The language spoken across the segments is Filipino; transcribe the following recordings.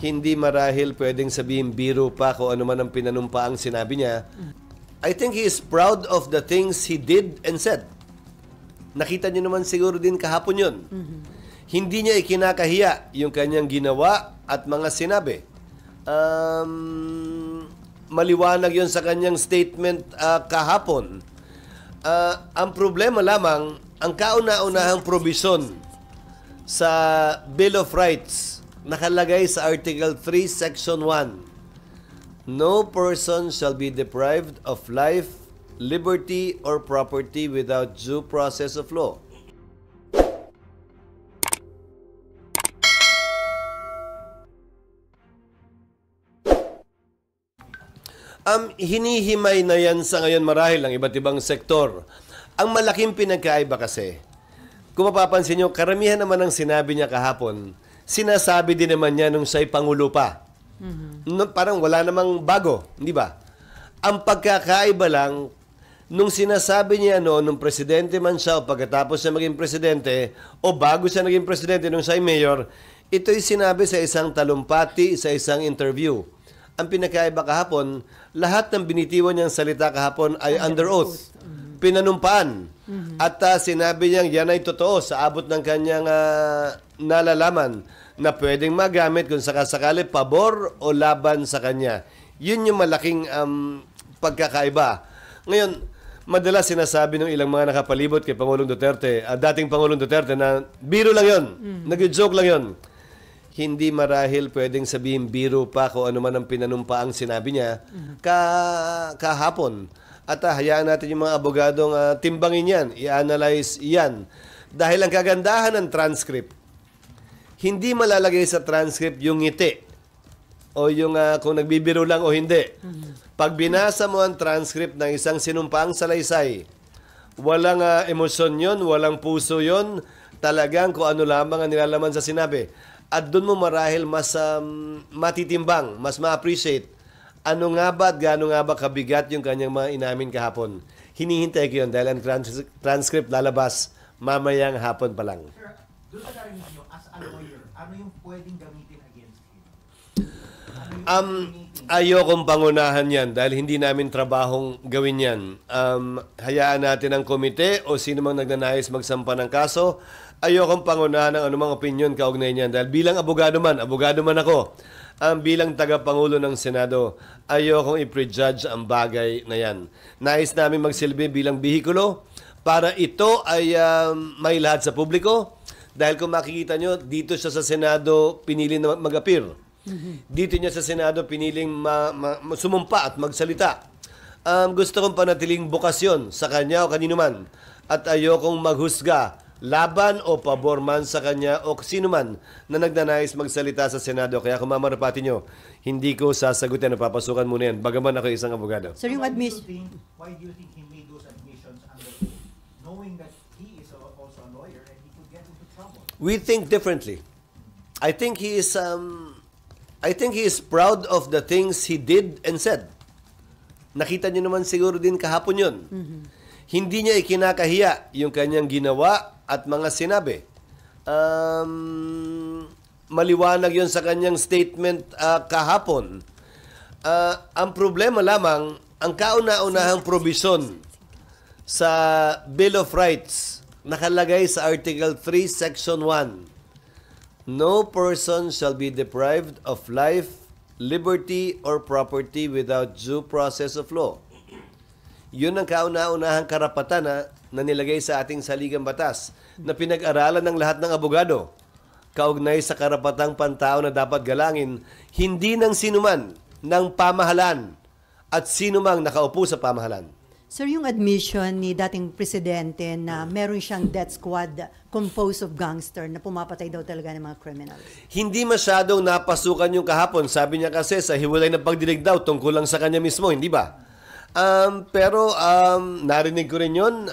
hindi marahil pwedeng sabihin biro pa kung ano man ang pinanumpaang sinabi niya. I think he is proud of the things he did and said. Nakita niyo naman siguro din kahapon yun. Hindi niya ikinakahiya yung kanyang ginawa at mga sinabi. Maliwanag yun sa kanyang statement kahapon. Ang problema lamang, ang kauna-unahang probisyon sa Bill of Rights, nakalagay sa Article 3, Section 1. No person shall be deprived of life, liberty, or property without due process of law. Hinihimay na yan sa ngayon marahil ng iba't ibang sektor. Ang malaking pinagkaiba kasi, kung mapapansin nyo, karamihan naman ang sinabi niya kahapon, sinasabi din naman niya nung siya'y Pangulo pa. Parang wala namang bago, di ba? Ang pagkakaiba lang, nung sinasabi niya nung presidente man siya o pagkatapos siya maging presidente o bago siya naging presidente nung siya'y mayor, ito'y sinabi sa isang talumpati, sa isang interview. Ang pinakaiba kahapon, lahat ng binitiwan niyang salita kahapon ay under oath. Pinanumpaan. At sinabi niyang yan ay totoo sa abot ng kanyang nalalaman na pwedeng magamit kung sakasakali pabor o laban sa kanya. Yun yung malaking pagkakaiba. Ngayon, madalas sinasabi ng ilang mga nakapalibot kay Pangulong Duterte, dating Pangulong Duterte, na biro lang yun, nag-joke lang yun. Hindi marahil pwedeng sabihin biro pa kung ano man ang pinanumpaang sinabi niya kahapon. At hayaan natin yung mga abogadong timbangin yan, i-analyze yan. Dahil ang kagandahan ng transcript, hindi malalagay sa transcript yung ngiti o yung kung nagbibiro lang o hindi. Pag binasa mo ang transcript ng isang sinumpaang salaysay, walang emosyon yun, walang puso yun, talagang kung ano lamang ang nilalaman sa sinabi. At doon mo marahil mas matitimbang, mas ma-appreciate ano nga ba at gaano nga ba kabigat yung kanyang mga inamin kahapon. Hinihintay ko yun dahil ang transcript lalabas mamayang hapon pa lang. Sir, doon sa narinig nyo, as a lawyer, ano yung pwedeng gamitin against him? Ayokong pangunahan yan dahil hindi namin trabahong gawin yan. Hayaan natin ang komite o sino mang nagnanais magsampa ng kaso. Ayokong pangunahan ng anumang opinion kaugnay niyan dahil bilang abogado man ako, bilang tagapangulo ng Senado, ayokong i-prejudge ang bagay na yan. Nais namin magsilbi bilang bihikulo para ito ay may lahat sa publiko dahil kung makikita nyo, dito siya sa Senado pinili na mag-appear. Dito niya sa Senado piniling sumumpa at magsalita. Gusto kong panatiling bukasyon sa kanya o kanino man at ayokong maghusga laban o pabor man sa kanya o sino man na nagnanais magsalita sa Senado. Kaya kung mamarapati nyo, hindi ko sasagutin na papasukan muna yan. Bagaman ako isang abogado. Sir, yung why do you think he made those admissions under oath, knowing that he is also a lawyer and he could get into trouble? We think differently. I think he is proud of the things he did and said. Nakita niyo naman siguro din kahapon yun. Hindi niya ikinakahiya yung kanyang ginawa at mga sinabi. Maliwanag yun sa kanyang statement kahapon. Ang problema lamang, ang kauna-unahang probisyon sa Bill of Rights, nakalagay sa Article 3, Section 1. No person shall be deprived of life, liberty, or property without due process of law. Yun ang kauna-unahang karapatan na nilagay sa ating saligang batas na pinag-aralan ng lahat ng abogado. Kaugnay sa karapatang pantao na dapat galangin, hindi ng sinuman, ng pamahalaan at sinumang nakaupo sa pamahalaan. Sir, yung admission ni dating presidente na meron siyang death squad composed of gangster na pumapatay daw talaga ng mga criminals. Hindi masyadong napasukan yung kahapon. Sabi niya kasi sa hiwalay na pagdinig daw tungkol lang sa kanya mismo, hindi ba? Pero narinig ko rin yun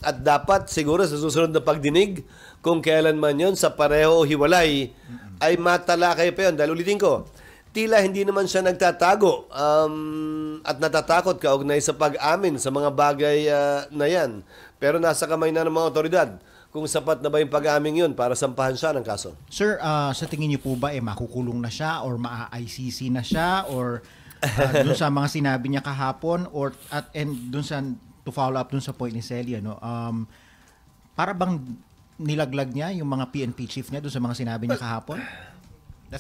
at dapat siguro sa susunod na pagdinig kung kailan man yun sa pareho o hiwalay ay matalakay pa yun. Dahil ulitin ko, tila hindi naman siya nagtatago at natatakot kaugnay sa pag-amin sa mga bagay na yan. Pero nasa kamay na ng mga otoridad kung sapat na ba yung pag-aming yun para sampahan siya ng kaso. Sir, sa tingin niyo po ba makukulong na siya or maa-ICC na siya or dun sa mga sinabi niya kahapon or dun sa to follow up dun sa point ni Celia, no? Para bang nilaglag niya yung mga PNP chief niya dun sa mga sinabi niya kahapon?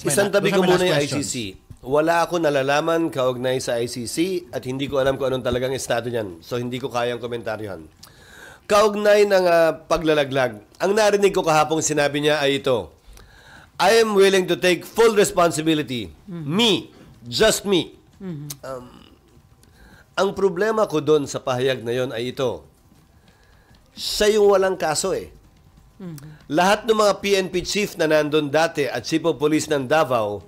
Isang tabi ko muna yung questions. ICC. Wala ako nalalaman kaugnay sa ICC at hindi ko alam kung anong talagang estado niyan. So hindi ko kayang komentaryohan. Kaugnay ng paglalaglag, ang narinig ko kahapong sinabi niya ay ito, I am willing to take full responsibility. Me. Just me. Ang problema ko doon sa pahayag na yon ay ito. Siya yung walang kaso eh. Lahat ng mga PNP chief na nandun dati at chief of police ng Davao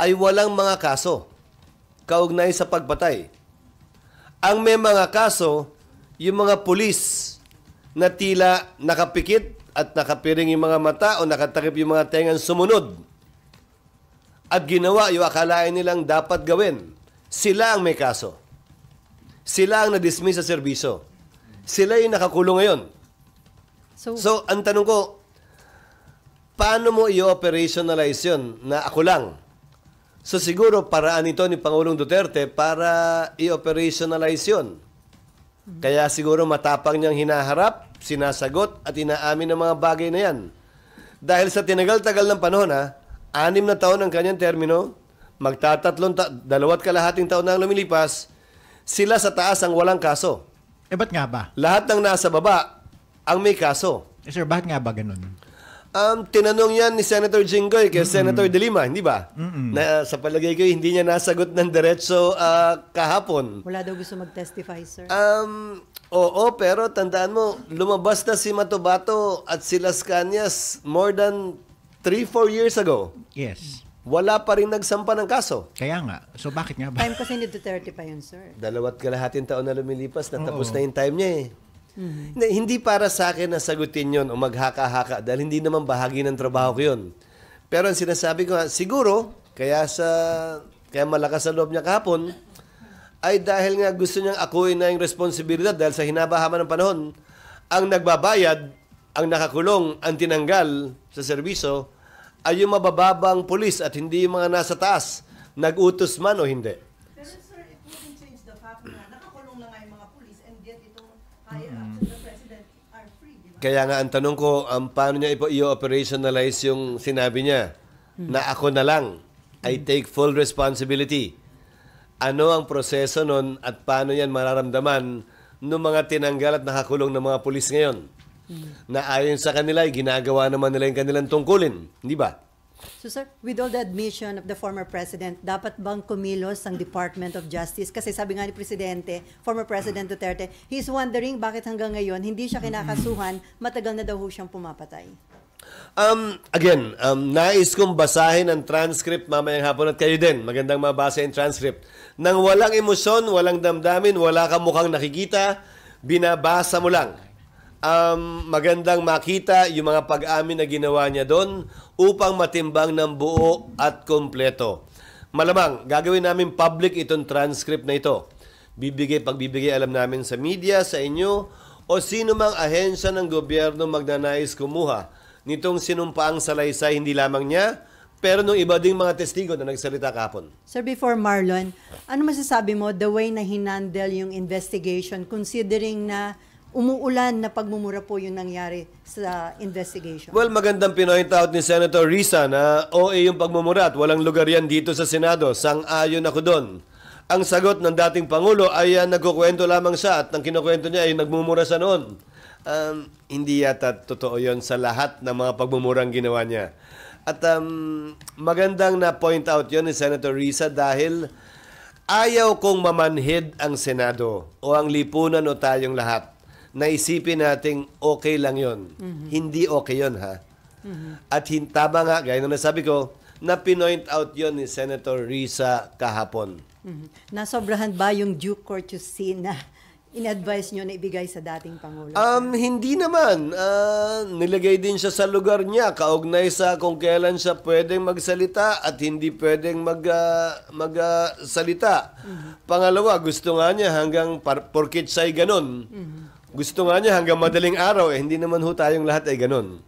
ay walang mga kaso kaugnay sa pagpatay. Ang may mga kaso, yung mga pulis na tila nakapikit at nakapiring yung mga mata o nakatakip yung mga tengang sumunod at ginawa yung akalain nilang dapat gawin. Sila ang may kaso. Sila ang na-dismiss sa serbisyo. Sila yung nakakulong ngayon. So, ang tanong ko, paano mo i-operationalize yun na ako lang? So, siguro paraan ito ni Pangulong Duterte para i-operationalize yun. Kaya siguro matapang niyang hinaharap, sinasagot at inaamin ng mga bagay na yan. Dahil sa tinagal-tagal ng panahon, 6 na taon ang kanyang termino, dalawat kalahating taon na ang lumilipas, sila sa taas ang walang kaso. Ba't nga ba? Lahat ng nasa baba ang may kaso. Sir, bakit nga ba ganun? Tinanong yan ni Senator Jinggoy kay Senator De Lima, hindi ba? Na, sa palagay ko, hindi niya nasagot ng diretso kahapon. Wala daw gusto mag-testify, sir. Oo, pero tandaan mo, lumabas na si Matobato at si Las Cañas more than 3-4 years ago. Yes. Wala pa rin nagsampa ng kaso. Kaya nga. So, bakit nga ba? Time kasi ni Duterte pa yun, sir. Dalawat kalahating taon na lumilipas, natapos na yung time niya eh. Hindi para sa akin na sagutin yon o maghaka-haka dahil hindi naman bahagi ng trabaho ko yun. Pero ang sinasabi ko, siguro, kaya malakas sa loob niya kahapon, ay dahil nga gusto niyang akuin na yung responsibilidad dahil sa hinabahaman ng panahon, ang nagbabayad, ang nakakulong, ang tinanggal sa serbisyo, ay yung mabababang pulis at hindi yung mga nasa taas, nag-utos man o hindi. Pero sir, it wouldn't change the fact na nakakulong na nga yung mga police and yet itong higher ups of the president are free, di ba? Kaya nga ang tanong ko, paano niya i-operationalize yung sinabi niya na ako na lang, I take full responsibility. Ano ang proseso nun at paano yan mararamdaman ng mga tinanggal at nakakulong ng mga pulis ngayon? Na ayon sa kanila, ginagawa naman nila yung kanilang tungkulin. Hindi ba? So sir, with all the admission of the former president, dapat bang kumilos ang Department of Justice? Kasi sabi nga ni Presidente, former President Duterte, he's wondering bakit hanggang ngayon hindi siya kinakasuhan, matagal na daw ho siyang pumapatay. Again, nais kong basahin ang transcript mamayang hapon at kayo din. Magandang mabasa yung transcript. Nang walang emosyon, walang damdamin, wala kang mukhang nakikita, binabasa mo lang. Magandang makita yung mga pag-amin na ginawa niya doon upang matimbang ng buo at kompleto. Malamang, gagawin namin public itong transcript na ito. Pagbibigay alam namin sa media, sa inyo, o sino mang ahensya ng gobyerno magnanais kumuha nitong sinumpaang salaysay hindi lamang niya, pero nung iba ding mga testigo na nagsalita kahapon. Sir, before Marlon, ano masasabi mo the way na hinandle yung investigation considering na umuulan na pagmumura po yung nangyari sa investigation? Well, magandang pinoint out ni Senator Risa na OA yung pagmumura at walang lugar yan dito sa Senado. Sang-ayon ako doon. Ang sagot ng dating Pangulo ay nagkukwento lamang siya at ang kinukwento niya ay nagmumura sa noon. Hindi yata totoo yon sa lahat ng mga pagmumurang ginawa niya. At magandang na-point out yon ni Senator Risa dahil ayaw kong mamanhid ang Senado o ang lipunan o tayong lahat. Naisipin nating okay lang yon. Hindi okay yon, ha? At tama nga, gaya na nasabi ko, na pinoint out yon ni Senator Risa kahapon. Nasobrahan ba yung due courtesy na in-advise nyo na ibigay sa dating Pangulo? Hindi naman. Nilagay din siya sa lugar niya, kaugnay sa kung kailan siya pwedeng magsalita at hindi pwedeng magsalita. Pangalawa, gusto nga niya hanggang porkit siya'y ganun. Gusto nga niya hanggang madaling araw, hindi naman ho tayong lahat ay ganun.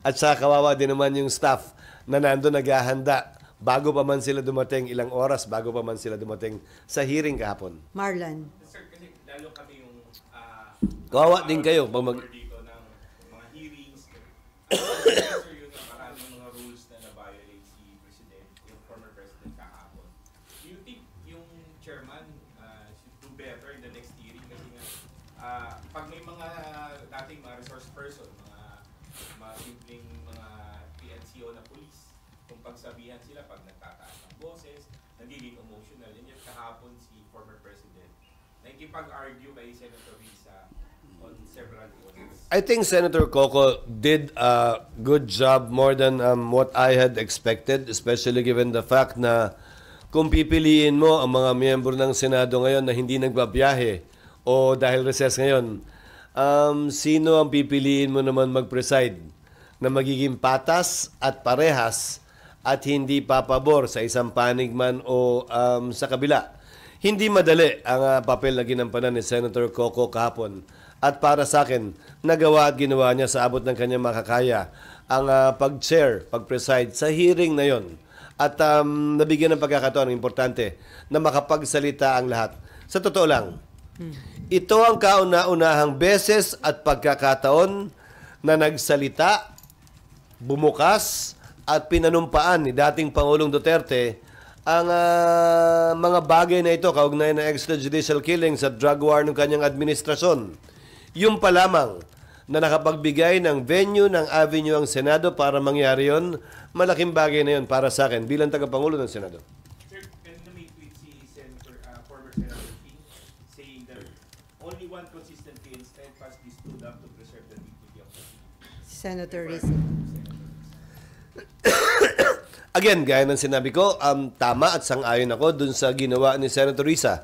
At sa kawawa din naman yung staff na nando naghahanda bago pa man sila dumating, ilang oras bago pa man sila dumating sa hearing kahapon. Marlon. Sir, kasi lalo kami yung Kawawa din kayo pag mag... dito ng mga hearings. Sir, yun na maraming mga rules na na-violate si President, yung former President kahapon. Do you think yung chairman should do better in the next hearing? Kasi nga, pag may mga dating mga resource person, mga simpleng mga PNCO na police, kung pagsabihan sila pag nagtataas ng boses, nagiging emotional. Yan yung kahapon si former President. Nakikipag-argue kay Senator Risa on several points. I think Senator Coco did a good job more than what I had expected, especially given the fact na kung pipiliin mo ang mga miyembro ng Senado ngayon na hindi nagbabiyahe o dahil recess ngayon, sino ang pipiliin mo naman mag-preside na magiging patas at parehas at hindi papabor sa isang panig man o sa kabila? Hindi madali ang papel na ginampanan ni Senator Coco kahapon. At para sa akin, nagawa at ginawa niya sa abot ng kanyang makakaya ang pag-chair, pag-preside sa hearing na yon. At nabigyan ng pagkakataon, importante, na makapagsalita ang lahat. Sa totoo lang, ito ang kauna-unahang beses at pagkakataon na nagsalita, bumukas, at pinanumpaan ni dating Pangulong Duterte ang mga bagay na ito kaugnay ng extrajudicial killings at drug war ng kanyang administrasyon. Yung pa lamang na nakapagbigay ng venue ng avenue ang Senado para mangyari yon, malaking bagay na yon para sa akin bilang tagapangulo ng Senado. Sir, kanina may tweet si former Senator King saying that only one consistently and steadfastly stood up to preserve the dignity of the people. Senator Risa. Again, gaya ng sinabi ko, tama at sang-ayon ako dun sa ginawa ni Senator Risa.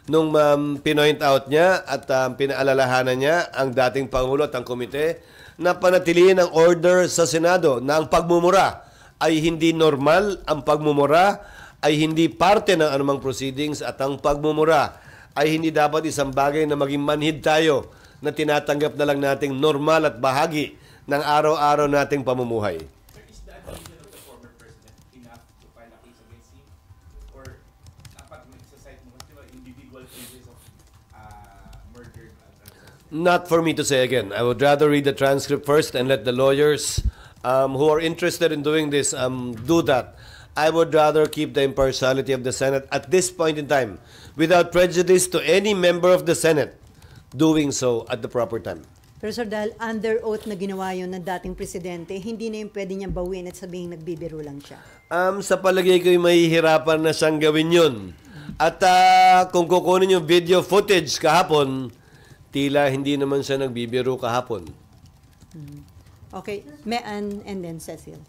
Nung pinoint out niya at pinaalalahanan niya ang dating Pangulo at ang komite na panatilihin ang order sa Senado na ang pagmumura ay hindi normal, ang pagmumura ay hindi parte ng anumang proceedings at ang pagmumura ay hindi dapat isang bagay na maging manhid tayo na tinatanggap na lang nating normal at bahagi ng araw-araw nating pamumuhay. Sir, is the admission of the former President enough to file a case against him? Or dapat mag-cite mo kasi individual cases of murder? Not for me to say again. I would rather read the transcript first and let the lawyers who are interested in doing this do that. I would rather keep the impartiality of the Senate at this point in time without prejudice to any member of the Senate doing so at the proper time. Pero sir, dahil under oath na ginawa yun ng dating presidente, hindi na yung pwede niyang bawin at sabihin nagbibiro lang siya. Sa palagay ko'y mahihirapan na siyang gawin yun. At kung kukunin yung video footage kahapon, tila hindi naman siya nagbibiro kahapon. Okay, Mean and then Cecil.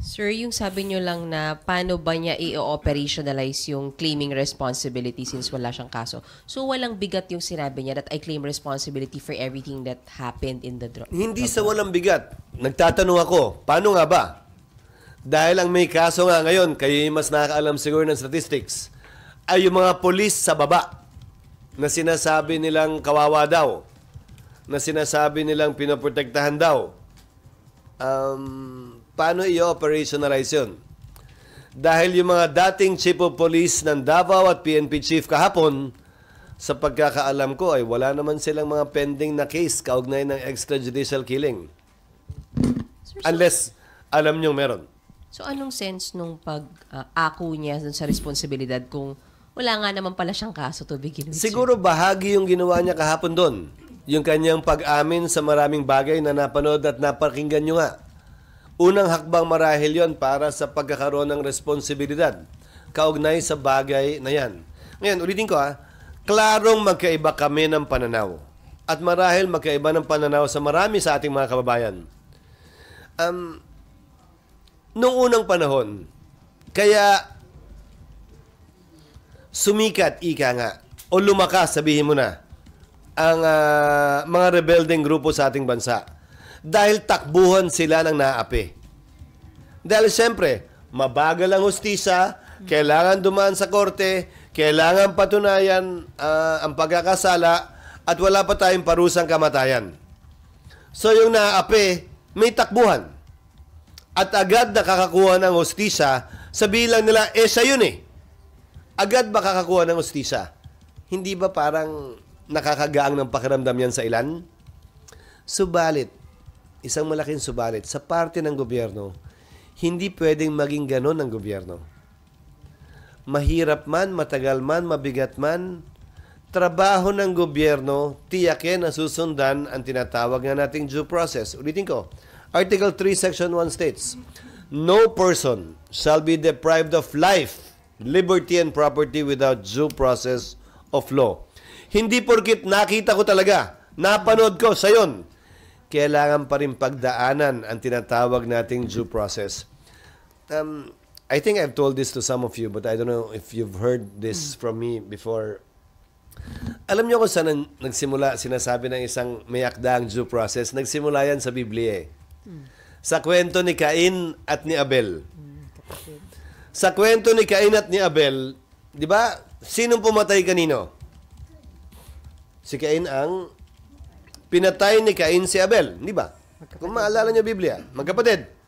Sir, yung sabi nyo lang na paano ba niya i-operationalize yung claiming responsibility since wala siyang kaso. So, walang bigat yung sinabi niya that I claim responsibility for everything that happened in the drug. Hindi sa walang bigat. Nagtatanong ako, paano nga ba? Dahil ang may kaso nga ngayon, kayo mas nakakaalam siguro ng statistics, ay yung mga polis sa baba na sinasabi nilang kawawa daw, na sinasabi nilang pinoprotektahan daw. Paano i-operationalize yun? Dahil yung mga dating chief of police ng Davao at PNP chief kahapon, sa pagkakaalam ko ay wala naman silang mga pending na case kaugnay ng extrajudicial killing. Sir, Unless alam nyo meron. So, anong sense nung pag-ako niya dun sa responsibilidad kung wala nga naman pala siyang kaso to begin with? Siguro bahagi yung ginawa niya kahapon doon. Yung kanyang pag-amin sa maraming bagay na napanood at napakinggan nyo nga. Unang hakbang marahil yon para sa pagkakaroon ng responsibilidad kaugnay sa bagay na yan. Ngayon, ulitin ko klarong magkaiba kami ng pananaw. At marahil magkaiba ng pananaw sa marami sa ating mga kababayan. Noong unang panahon, kaya sumikat, ika nga, o lumakas, sabihin mo na, ang mga rebelding grupo sa ating bansa. Dahil takbuhan sila ng naapi. Dahil siyempre, mabagal ang hustisya, kailangan dumaan sa korte, kailangan patunayan ang pagkakasala, at wala pa tayong parusang kamatayan. So yung naapi, may takbuhan. At agad nakakakuha ng hustisya, sabihin lang nila, siya yun eh. Agad ba kakakuha ng hustisya? Hindi ba parang nakakagaang ng pakiramdam yan sa ilan? Subalit, isang malaking subalit, sa parte ng gobyerno, hindi pwedeng maging ganon ang gobyerno. Mahirap man, matagal man, mabigat man, trabaho ng gobyerno, tiyakin na susundan ang tinatawag nga nating due process. Ulitin ko, Article 3, Section 1 states, no person shall be deprived of life, liberty, and property without due process of law. Hindi porkit nakita ko talaga, napanood ko, sayon, kailangan pa rin pagdaanan ang tinatawag nating due process. I think I've told this to some of you, but I don't know if you've heard this from me before. Alam niyo kung saan nagsimula, sinasabi ng isang may akdaang due process? Nagsimula yan sa Biblia eh. Sa kwento ni Cain at ni Abel. Sa kwento ni Cain at ni Abel, di ba, sinong pumatay kanino? Si Cain ang pinatay ni Cain si Abel, di ba? Kung maalala niyo Biblia, magkapatid.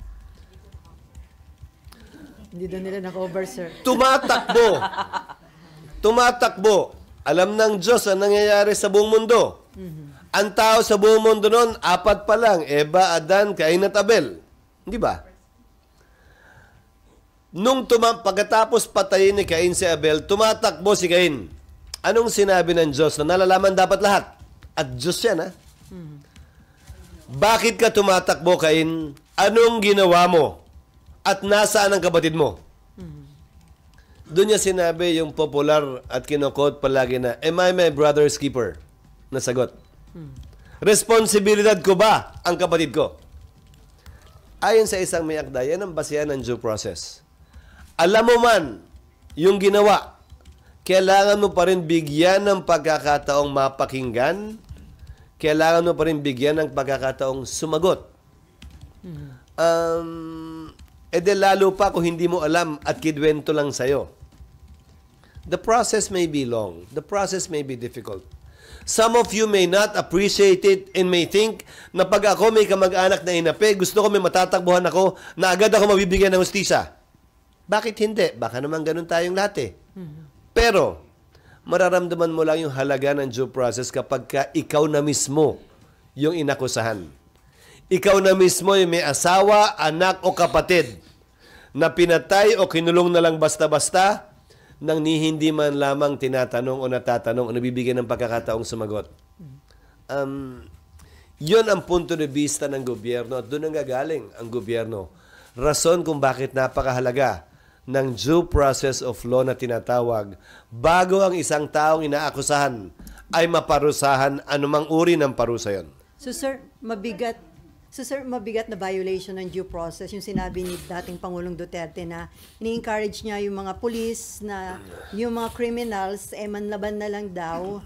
Hindi daw nila na-cover, sir. Tumatakbo. Tumatakbo. Alam ng Diyos ang nangyayari sa buong mundo. Ang tao sa buong mundo noon, 4 pa lang. Eva, Adan, Cain at Abel. Hindi ba? Pagkatapos patayin ni Cain si Abel, tumatakbo si Cain. Anong sinabi ng Diyos na nalalaman dapat lahat? At Diyos yan, ha? Bakit ka tumatakbo, Cain? Anong ginawa mo? At nasaan ang kapatid mo? Doon niya sinabi yung popular at kinokot palagi na, am I my brother's keeper? Nasagot. Responsibilidad ko ba ang kapatid ko? Ayon sa isang may akda, yan ang basihan ng due process. Alam mo man yung ginawa, kailangan mo pa rin bigyan ng pagkakataong mapakinggan, kailangan mo pa rin bigyan ng pagkakataong sumagot. Lalo pa kung hindi mo alam at kidwento lang sa'yo. The process may be long. The process may be difficult. Some of you may not appreciate it and may think na pag ako may kamag-anak na inapi, gusto ko may matatakbuhan ako na agad ako mabibigyan ng hustisya. Bakit hindi? Baka naman ganun tayong lahat eh. Pero, mararamdaman mo lang yung halaga ng due process kapag ikaw na mismo yung inakusahan. Ikaw na mismo yung may asawa, anak o kapatid na pinatay o kinulong na lang basta-basta nang hindi man lamang tinatanong o natatanong o nabibigyan ng pagkakataong sumagot. Yun ang punto de vista ng gobyerno at doon ang gagaling ang gobyerno. Rason kung bakit napakahalaga ng due process of law na tinatawag bago ang isang taong inaakusahan ay maparusahan anumang uri ng parusa yon. So sir, mabigat na violation ng due process yung sinabi ni dating Pangulong Duterte na ini-encourage niya yung mga pulis na yung mga criminals manlaban na lang daw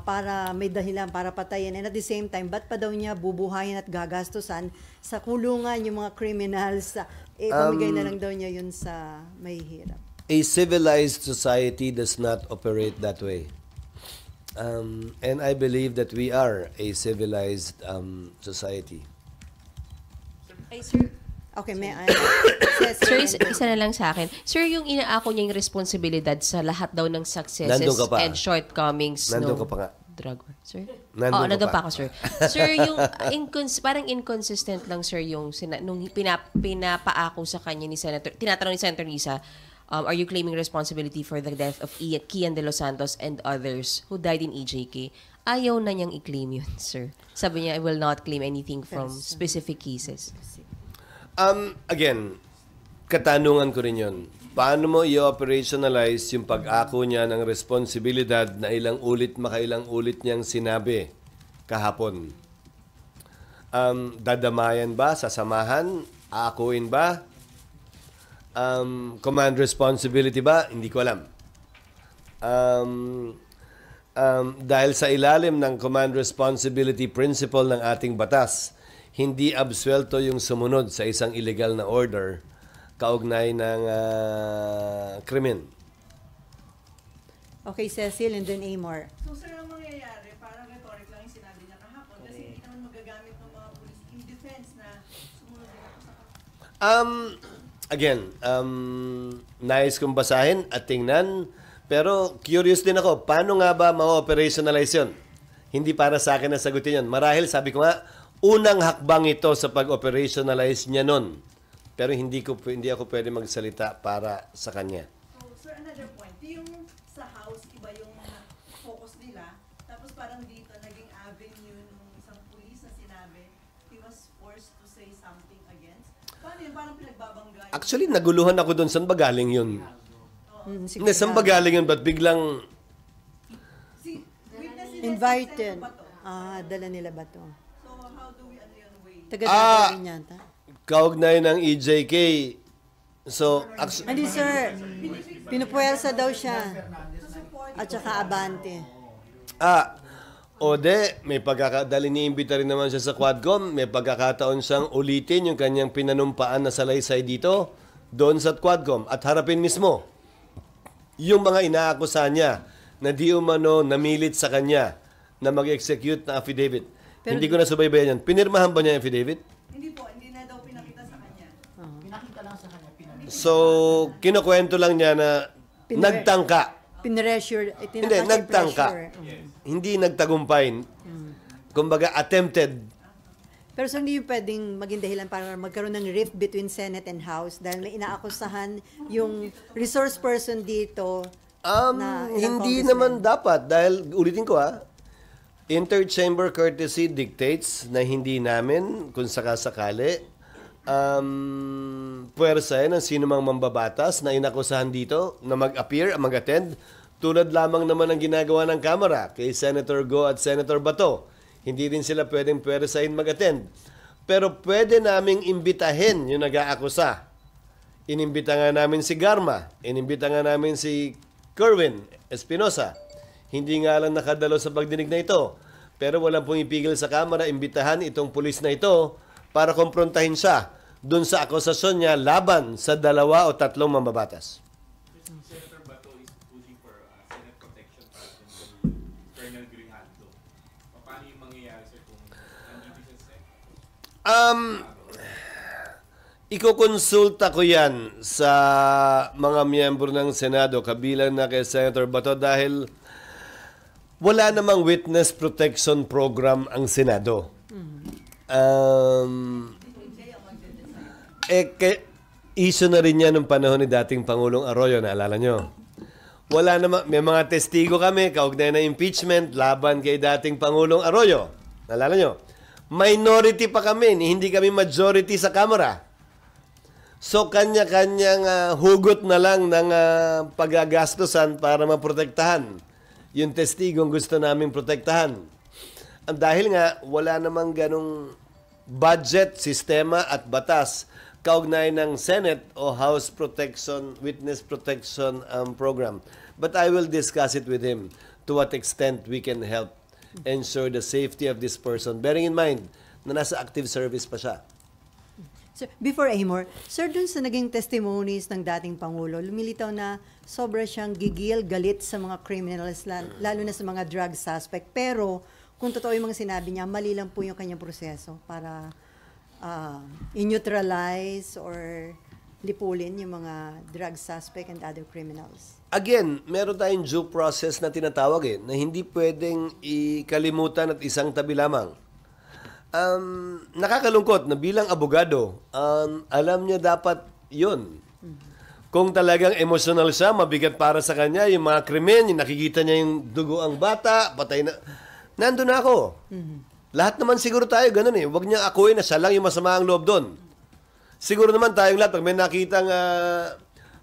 para may dahilan para patayin, and at the same time ba't pa daw niya bubuhayin at gagastusan sa kulungan yung mga criminals, pamigay na lang daw niya yun sa mahihirap. A civilized society does not operate that way. And I believe that we are a civilized society. Ay, sir. Okay, may Sir, isa na lang sa akin. Sir, yung inaako niya yung responsibilidad sa lahat daw ng successes Nandun ka pa. and shortcomings Nandun ka pa nga. drug war. Sir? Nandun ka nandun pa. pa ako, sir. Sir, yung parang inconsistent lang, sir, yung nung pinapaako sa kanya ni Senator, tinatanong ni Senator Risa, are you claiming responsibility for the death of Kian de los Santos and others who died in EJK? Ayaw na niyang i-claim yun, sir. Sabi niya, I will not claim anything from specific cases. Again, katanungan ko rin yun. Paano mo i-operationalize yung pag-ako niya ng responsibilidad na makailang ulit niyang sinabi kahapon? Dadamayan ba? Sasamahan? Aakuin ba? Command responsibility ba? Hindi ko alam. Dahil sa ilalim ng command responsibility principle ng ating batas, hindi absuelto yung sumunod sa isang illegal na order kaugnay ng krimen. Okay, Cecil and then Amor. So sir, ang mangyayari, parang ito, Again, nais kong basahin at tingnan, pero curious din ako, paano nga ba ma-operationalize yun? Hindi para sa akin na sagutin yun. Marahil, sabi ko nga, unang hakbang ito sa pag-operationalize niya nun. Pero hindi ako pwede magsalita para sa kanya. So, sir, another point. Yung sa house, iba yung focus nila. Tapos parang dito, naging avenue ng isang police na sinabi, he was forced to say something against. Paano yun? Parang pinagbabangga. Actually, naguluhan ako doon. Saan ba galing yun? Sige, Hindi, saan ba galing yun? Ba't biglang... Si, witness nila invited. sa ba to? Dala nila ba to? So, how do we, ano yun, wait? Taga rin yata. Kaugnay ng EJK. So, Hindi, sir. Pinupuwersa daw siya. At saka abante. May pagkakadali niimbita rin naman siya sa Quadcom. May pagkakataon siyang ulitin yung kanyang pinanumpaan na salaysay dito, doon sa Quadcom, at harapin mismo yung mga inaakusahan niya na di umano namilit sa kanya na mag-execute na affidavit. Pero, hindi ko na subaybayan yan. Pinirmahan ba niya yung affidavit? Hindi po, hindi na daw pinakita sa kanya. So, kinukwento lang niya na nagtangka. Pinressure. Hindi, nagtangka. Hindi nagtagumpay. Kumbaga, attempted. Pero so hindi yung pwedeng maging dahilan para magkaroon ng rift between Senate and House dahil may inaakusahan yung resource person dito na ilang Hindi congressmen. naman dapat. Dahil, ulitin ko interchamber courtesy dictates na hindi namin, kung sakasakali, puwersa ng sino mang mambabatas na inakusahan dito na mag-appear, mag-attend, tulad lamang naman ang ginagawa ng Kamara kay Senator Go at Senator Bato. Hindi rin sila pwedeng puwersahin mag-attend. Pero pwede naming imbitahin yung nag-aakusa. Inimbita nga namin si Garma, inimbita nga namin si Kerwin Espinosa. Hindi nga lang nakadalo sa pagdinig na ito. Pero walang pumipigil sa Kamara, imbitahan itong pulis na ito para komprontahin siya dun sa akusasyon niya laban sa 2 o 3 mambabatas. Senator Bato is pushing for Senate protection para Colonel Grijaldo. Paano yung mangyayari sir kung nandito siya sa Ikokonsulta ko yan sa mga miyembro ng Senado kabilang na kay Senator Bato dahil wala namang witness protection program ang Senado. Issue na rin yan ng panahon ni dating Pangulong Arroyo, naalala nyo? Wala namang, may mga testigo kami, kaugnay na impeachment, laban kay dating Pangulong Arroyo. Naalala nyo? Minority pa kami, hindi kami majority sa Kamara. So, kanya-kanyang hugot na lang ng paggagastusan para maprotektahan yung testigong gusto naming protektahan. Dahil nga, wala namang ganong budget, sistema at batas kaugnay ng Senate o House Protection, Witness Protection Program. But I will discuss it with him to what extent we can help ensure the safety of this person. Bearing in mind na nasa active service pa siya. Sir, before Amor, sir, dun sa naging testimonies ng dating Pangulo, lumilitaw na sobra siyang gigil, galit sa mga criminals, lalo na sa mga drug suspect. Pero, kung totoo yung mga sinabi niya, mali lang po yung kanyang proseso para in-neutralize or lipulin yung mga drug suspect and other criminals. Again, meron tayong due process na tinatawag na hindi pwedeng ikalimutan at isang tabi lamang. Nakakalungkot na bilang abogado, alam niya dapat yun. Kung talagang emotional siya, mabigat para sa kanya, yung mga krimen, yung nakikita niya yung dugo ang bata, patay na, nandun na ako. Lahat naman siguro tayo ganun Huwag niya akuin na siya lang yung masama ang loob doon. Siguro naman tayong lahat, pag may nakitang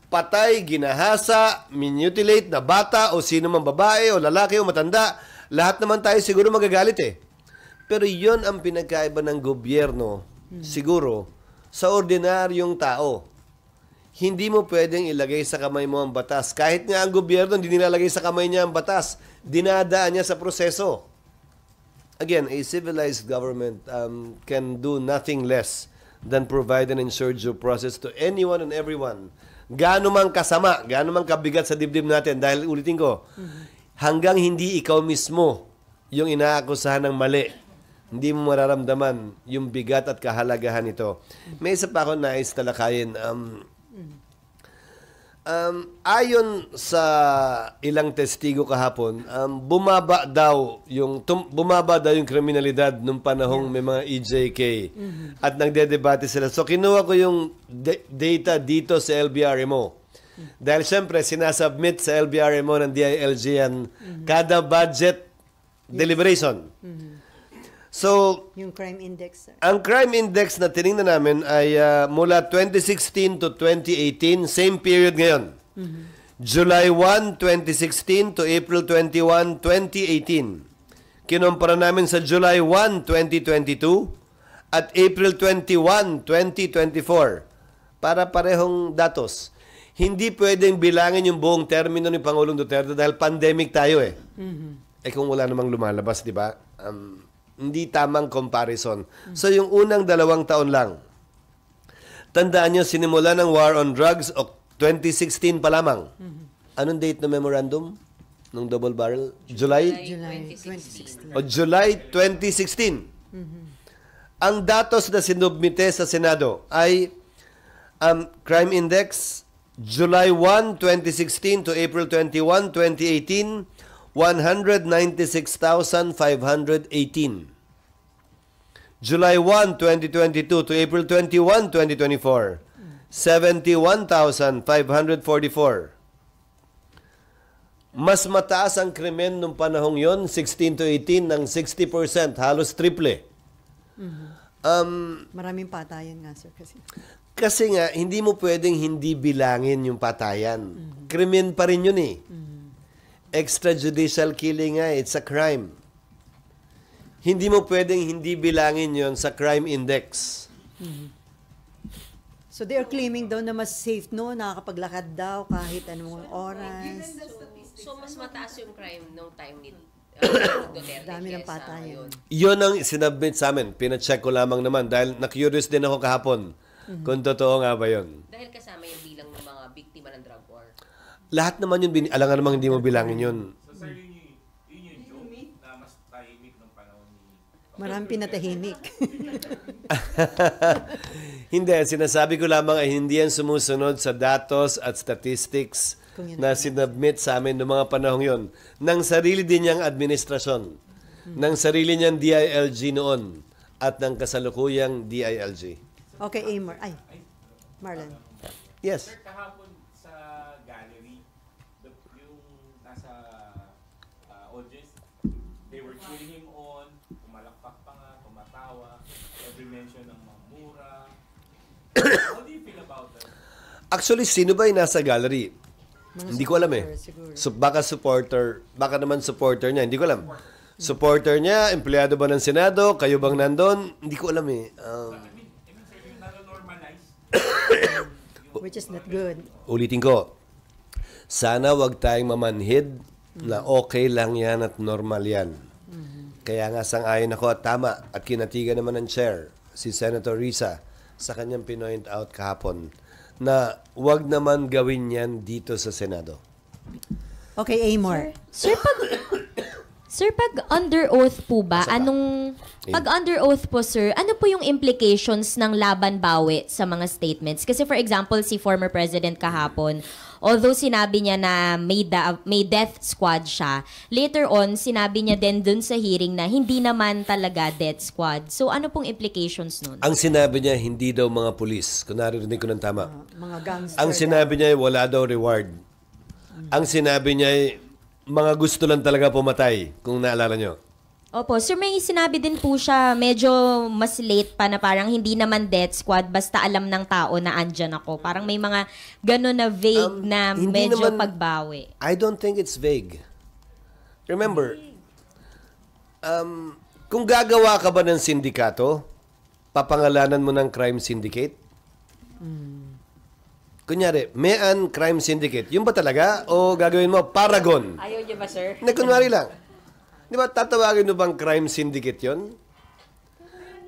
patay, ginahasa, mutilate na bata, o sino man babae, o lalaki, o matanda, lahat naman tayo siguro magagalit Pero yon ang pinagkaiba ng gobyerno, siguro, sa ordinaryong tao. Hindi mo pwedeng ilagay sa kamay mo ang batas. Kahit nga ang gobyerno, hindi nilalagay sa kamay niya ang batas. Dinadaan niya sa proseso. Again, a civilized government can do nothing less than provide an ensured due process to anyone and everyone. Gaano mang kasama, gaano mang kabigat sa dibdib natin. Dahil ulitin ko, hanggang hindi ikaw mismo yung inaakusahan ng mali, Hindi mo mararamdaman yung bigat at kahalagahan nito. May isa pa ako nais talakayin. Ayon sa ilang testigo kahapon, bumaba daw yung kriminalidad nung panahong may mga EJK at nagdedebate sila. So kinuha ko yung data dito sa LBRMO. Dahil siyempre sinasubmit sa LBRMO ng DILG yan kada budget deliberation. So, Yung crime index, sir. ang crime index na tinignan namin ay mula 2016 to 2018, same period ngayon. July 1, 2016 to April 21, 2018. Kinumpara namin sa July 1, 2022 at April 21, 2024 para parehong datos. Hindi pwedeng bilangin yung buong termino ni Pangulong Duterte dahil pandemic tayo eh. Eh kung wala namang lumalabas, di ba? Hindi tamang comparison. So, yung unang 2 taon lang. Tandaan nyo, sinimula ng war on drugs o 2016 pa lamang. Anong date na memorandum? Nung double barrel? July? July 2016. O July 2016. Ang datos na sinubmite sa Senado ay crime index July 1, 2016 to April 21, 2018, 196,518. July 1, 2022 to April 21, 2024, 71,544. Mas mataas ang krimen nung panahong yon, 16 to 18, ng 60%, halos triple. Maraming patayan nga, sir. Kasi nga, hindi mo pwedeng hindi bilangin yung patayan. Krimen pa rin yun eh. Extrajudicial killing nga, it's a crime. Hindi mo pwedeng hindi bilangin yon sa crime index. So they are claiming daw na mas safe no, nakakapaglakad daw kahit anong oras. So, mas mataas yung crime nung time ni Duterte. Dami ng kesa patayan. ngayon. Yun ang sinubmit sa amin. Pina-check ko lamang naman dahil na-curious din ako kahapon kung totoo nga ba yun. Dahil kasama yung bilang ng mga biktima ng drug war. Lahat naman yun, alangan namang hindi mo bilangin yun. So sir, yun yung joke na mas tahimik nung panahon ni... Maraming pinatahimik. Hindi, sinasabi ko lamang ay hindi yan sumusunod sa datos at statistics na sinubmit sa amin noong mga panahong yon ng sarili din niyang administrasyon, ng sarili niyang DILG noon at ng kasalukuyang DILG. Okay, Amor. Ay, Marlon. Yes. Sir, kahapon sa gallery, yung nasa audience, they were cheering him on, kumalakpak pa nga, kumatawa, every mention ng mga mura. How do you feel about that? Actually, sino ba yung nasa gallery? Hindi ko alam eh. So, baka naman supporter niya, hindi ko alam. Supporter niya, empleyado ba ng Senado, kayo bang nandun? Hindi ko alam eh. Sir, yung nano-normalize. Which is not good. Ulitin ko, sana wag tayong mamanhid na okay lang yan at normal yan. Kaya nga sang-ayon ako at tama at kinatigan naman ng chair, si Senator Risa, sa kanyang pinoint out kahapon na wag naman gawin yan dito sa Senado. Okay, Amor. Sir, pag under oath po ba, pag under oath po, sir, ano po yung implications ng laban bawi sa mga statements? Kasi for example, si former President kahapon, although sinabi niya na may death squad siya, later on, sinabi niya din dun sa hearing na hindi naman talaga death squad. So ano pong implications nun? Ang sinabi niya, hindi daw mga pulis. Kung narinig ko ng tama. Mga gangster. Ang sinabi niya, wala daw reward. Ang sinabi niya, mga gusto lang talaga pumatay, kung naalala niyo. Opo, sir, may sinabi din po siya medyo mas late pa na parang hindi naman death squad, basta alam ng tao na andyan ako. Parang may mga gano'n na vague na hindi medyo naman- pagbawi. I don't think it's vague. Remember, kung gagawa ka ba ng sindikato, papangalanan mo ng crime syndicate? Kunyari, Mayan Crime Syndicate. Yun ba talaga? O gagawin mo, Paragon? Ayaw niyo ba, sir? Na kunwari lang. Di ba, tatawagin mo bang crime syndicate yon?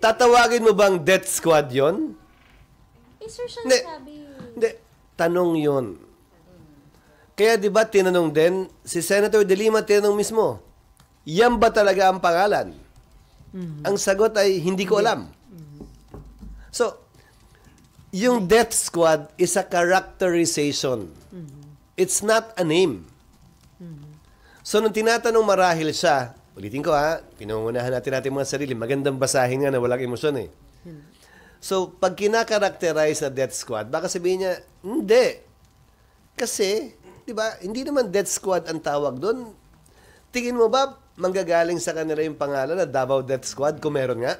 Tatawagin mo bang death squad yon? Eh, sir, siya Hindi. nasabi. Hindi. Tanong yon. Kaya di ba tinanong din, si Senator De Lima tinanong mismo, yan ba talaga ang pangalan? Ang sagot ay, hindi ko alam. So, yung death squad is a characterization. It's not a name. So, nung tinatanong marahil siya, ulitin ko pinungunahan natin mga sarili, magandang basahin nga na walang emosyon eh. So, pag kinakarakterize na death squad, baka sabihin niya, hindi. Kasi, di ba, hindi naman death squad ang tawag doon. Tingin mo ba, manggagaling sa kanila yung pangalan na Davao Death Squad kung meron nga?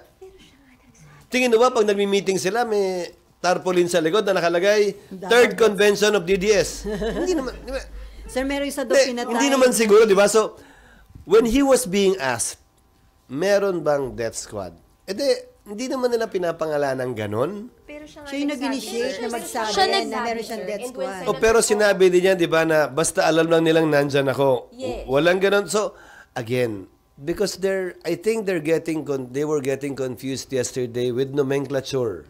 Tingin mo ba, pag nagmi-meeting sila, may tarpaulin sa likod na nakalagay, Third Convention of DDS. Hindi naman, di ba? Sir, meron isa doon pinatay. Hindi naman siguro, di ba? So, when he was being asked, meron bang death squad? Hindi naman nila pinapangalan ng ganon. Pero siya Siya yung nag-initiate na magsabi Siya na nagsabi, meron siyang death squad. Pero sinabi din niya, di ba, na basta alam lang nilang nandyan ako. Yes. Walang ganon. So, again, because I think they were getting confused yesterday with nomenclature.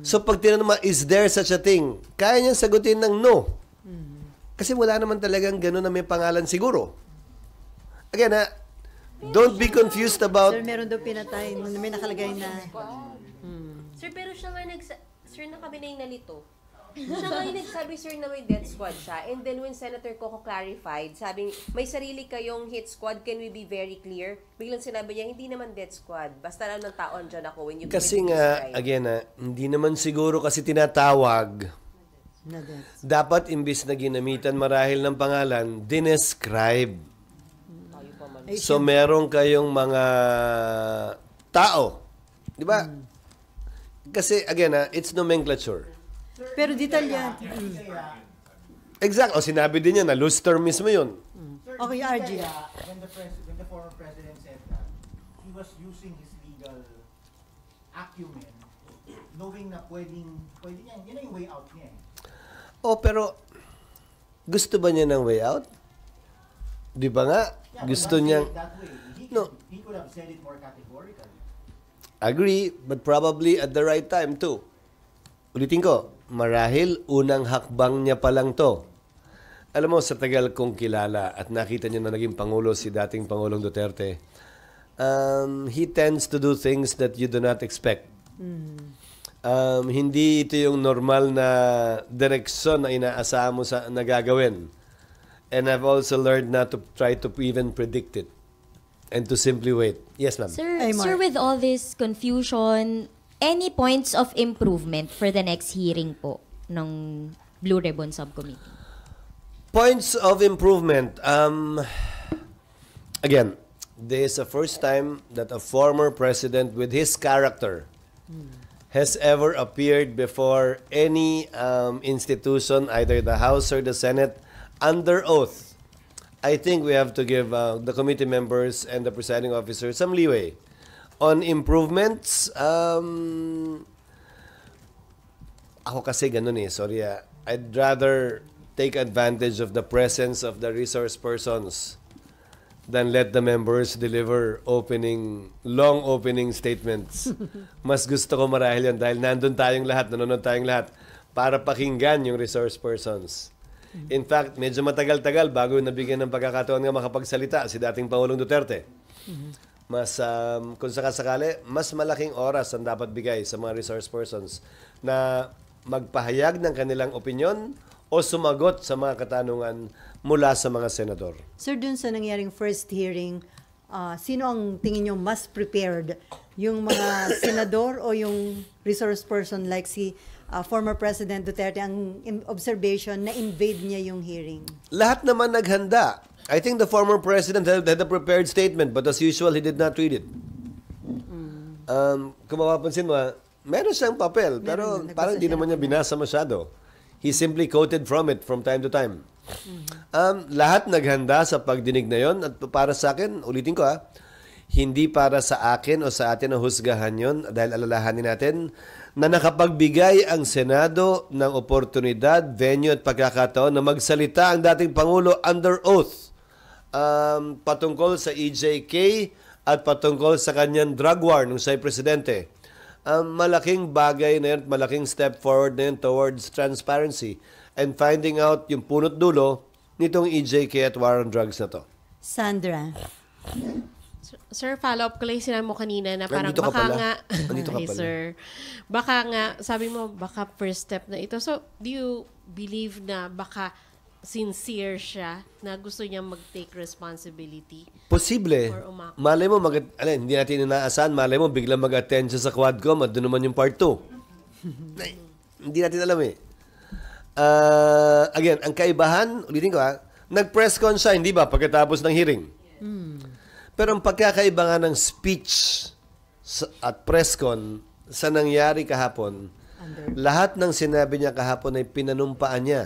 So, pag tinanong mo, is there such a thing? Kaya niyang sagutin ng no. Kasi wala naman talagang ganon na may pangalan siguro. Again, don't be confused about... Sir, meron doon pinatay. May nakalagay na... Sir, pero siya nga sir, na kami na yung nalito. Siya nga yung nagsabi, sir, na may death squad siya. And then when Senator Coco clarified, sabing, may sarili kayong hit squad, can we be very clear? Biglang sinabi niya, hindi naman death squad. Basta lang ng taon dyan ako when you Kasi commit nga, this crime. again, hindi naman siguro kasi tinatawag. na death. Dapat imbis na ginamitan marahil ng pangalan, dinescribe. So, meron kayong mga tao. Di ba? Kasi, again, it's nomenclature. Pero detalyan. Exact. O, sinabi din niya na loose term mismo yun. Okay, RG. When the former president said that, he was using his legal acumen, knowing na pwede niya, yun na yung way out niya eh. Oh, pero gusto ba niya ng way out? Di ba nga? Yeah, Gusto but not niya... say it that way. No. He could have said it more categorically. Agree, but probably at the right time too. Ulitin ko, marahil unang hakbang niya pa lang to. Alam mo, sa tagal kong kilala at nakita niyo na naging Pangulo si dating Pangulong Duterte, he tends to do things that you do not expect. Hindi ito yung normal na direksyon na inaasahan mo sa nagagawin. And I've also learned not to try to even predict it and to simply wait. Yes, ma'am. Sir, Ay, Mark. sir, with all this confusion, any points of improvement for the next hearing po ng Blue Ribbon Subcommittee? Points of improvement. Again, this is the first time that a former president with his character has ever appeared before any institution, either the House or the Senate, under oath. I think we have to give the committee members and the presiding officer some leeway. On improvements, ako kasi ganun sorry I'd rather take advantage of the presence of the resource persons than let the members deliver long opening statements. Mas gusto ko marahil yan dahil nandun tayong lahat, nanonood tayong lahat para pakinggan yung resource persons. In fact, medyo matagal-tagal bago nabigyan ng pagkakataon nga makapagsalita si dating Pangulong Duterte. Mas, kung sakasakali, mas malaking oras ang dapat bigay sa mga resource persons na magpahayag ng kanilang opinyon o sumagot sa mga katanungan mula sa mga senador. Sir, dun sa nangyaring first hearing, sino ang tingin nyo mas prepared? Yung mga senador o yung resource person like si former President Duterte, ang observation na invade niya yung hearing? Lahat naman naghanda. I think the former president had a prepared statement, but as usual, he did not read it. Kung mapapansin mo, meron siyang papel, pero Meron, parang hindi nagbasa naman siya niya binasa masyado. He simply quoted from it from time to time. Lahat naghanda sa pagdinig na yon, at para sa akin, ulitin ko hindi para sa akin o sa atin na husgahan yon, dahil alalahanin natin na nakapagbigay ang Senado ng oportunidad, venue at pagkakataon na magsalita ang dating Pangulo under oath patungkol sa EJK at patungkol sa kanyang drug war nung siya'y presidente. Malaking bagay na yun, malaking step forward na yun towards transparency and finding out yung punot dulo nitong EJK at war on drugs na to. Sandra. Sir, follow-up ko lang yung sinabi mo kanina na parang Nandito ka baka pala. nga, Nandito ka Ay, pala. sir, baka nga, sabi mo, baka first step na ito. So, do you believe na baka sincere siya na gusto niya mag-take responsibility? Posible. Or umak- Malay mo, hindi natin inaasahan, malay mo, biglang mag-attend siya sa Quadcom at doon naman yung part 2. Hindi natin alam eh. Again, ang kaibahan, ulitin ko nag-press con siya, hindi ba, pagkatapos ng hearing. Pero ang pagkakaiba nga ng speech at press con sa nangyari kahapon, lahat ng sinabi niya kahapon ay pinanumpaan niya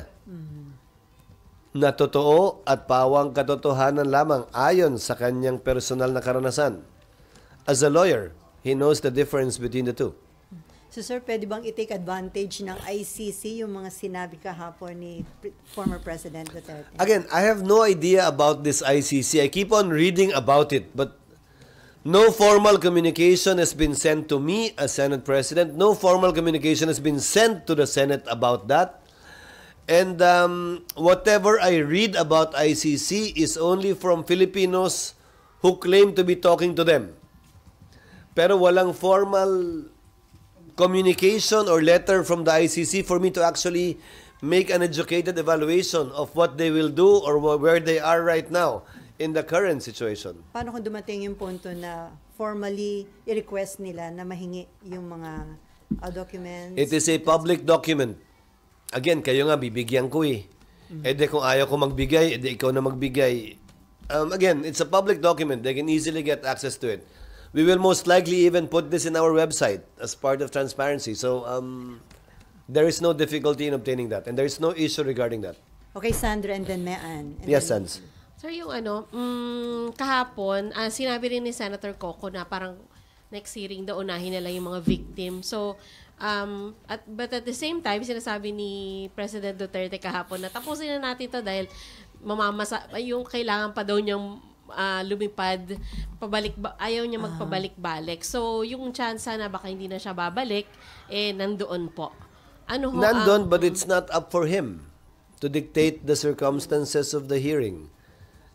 na totoo at pawang katotohanan lamang ayon sa kanyang personal na karanasan. As a lawyer, he knows the difference between the two. So sir, pwede bang i-take advantage ng ICC yung mga sinabi kahapon ni former President Duterte? Again, I have no idea about this ICC. I keep on reading about it, but no formal communication has been sent to me as Senate President. No formal communication has been sent to the Senate about that. And whatever I read about ICC is only from Filipinos who claim to be talking to them. Pero walang formal communication or letter from the ICC for me to actually make an educated evaluation of what they will do or where they are right now in the current situation. Paano kung dumating yung punto na formally i-request nila na mahingi yung mga documents? It is a public document. Again, kayo nga bibigyan ko eh. Eh kung ayaw ko magbigay, ikaw na magbigay. Again, it's a public document. They can easily get access to it. We will most likely even put this in our website as part of transparency. So, there is no difficulty in obtaining that. And there is no issue regarding that. Okay, Sandra, and then Mean. And Yes, then- Sans. Sir, yung kahapon, sinabi rin ni Senator Coco na parang next hearing daw unahin nila yung mga victim. So, but at the same time, sinasabi ni President Duterte kahapon na tapusin na natin to dahil yung kailangan pa daw niyang lumipad, ayaw niya magpabalik-balik. So, yung chance na baka hindi na siya babalik, nandoon po. Nandun, but it's not up for him to dictate the circumstances of the hearing.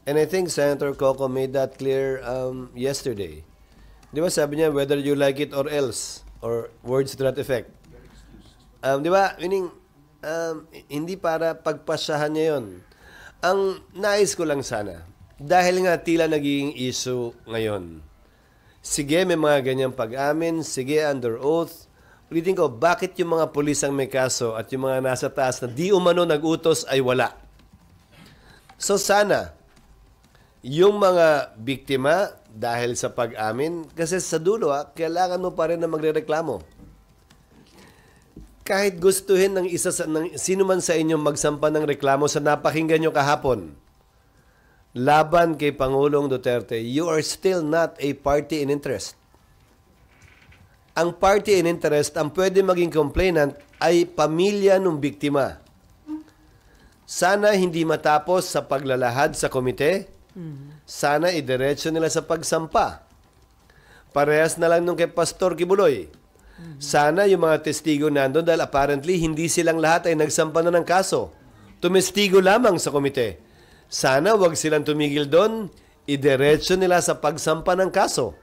And I think Senator Coco made that clear yesterday. Di ba sabi niya, whether you like it or else, or words to that effect. Di ba, meaning, hindi para pagpasyahan niya yun. Ang nais ko lang sana, dahil nga tila naging issue ngayon, sige may mga ganyang pag-amin, sige under oath, ulitin ko, bakit yung mga pulis ang may kaso at yung mga nasa taas na di umano nag-utos ay wala? So sana, yung mga biktima, dahil sa pag-amin, kasi sa dulo, kailangan mo pa rin na magrereklamo. Kahit gustuhin ng sino man sa inyo magsampa ng reklamo sa napakinggan nyo kahapon, laban kay Pangulong Duterte, you are still not a party in interest. Ang party in interest, ang pwede maging complainant ay pamilya ng biktima. Sana hindi matapos sa paglalahad sa komite. Sana idiretso nila sa pagsampa. Parehas na lang nung kay Pastor Kibuloy. Sana yung mga testigo nandun dahil apparently hindi silang lahat ay nagsampa na ng kaso. Tumestigo lamang sa komite. Sana wag silang tumigil doon, idiretso nila sa pagsampa ng kaso.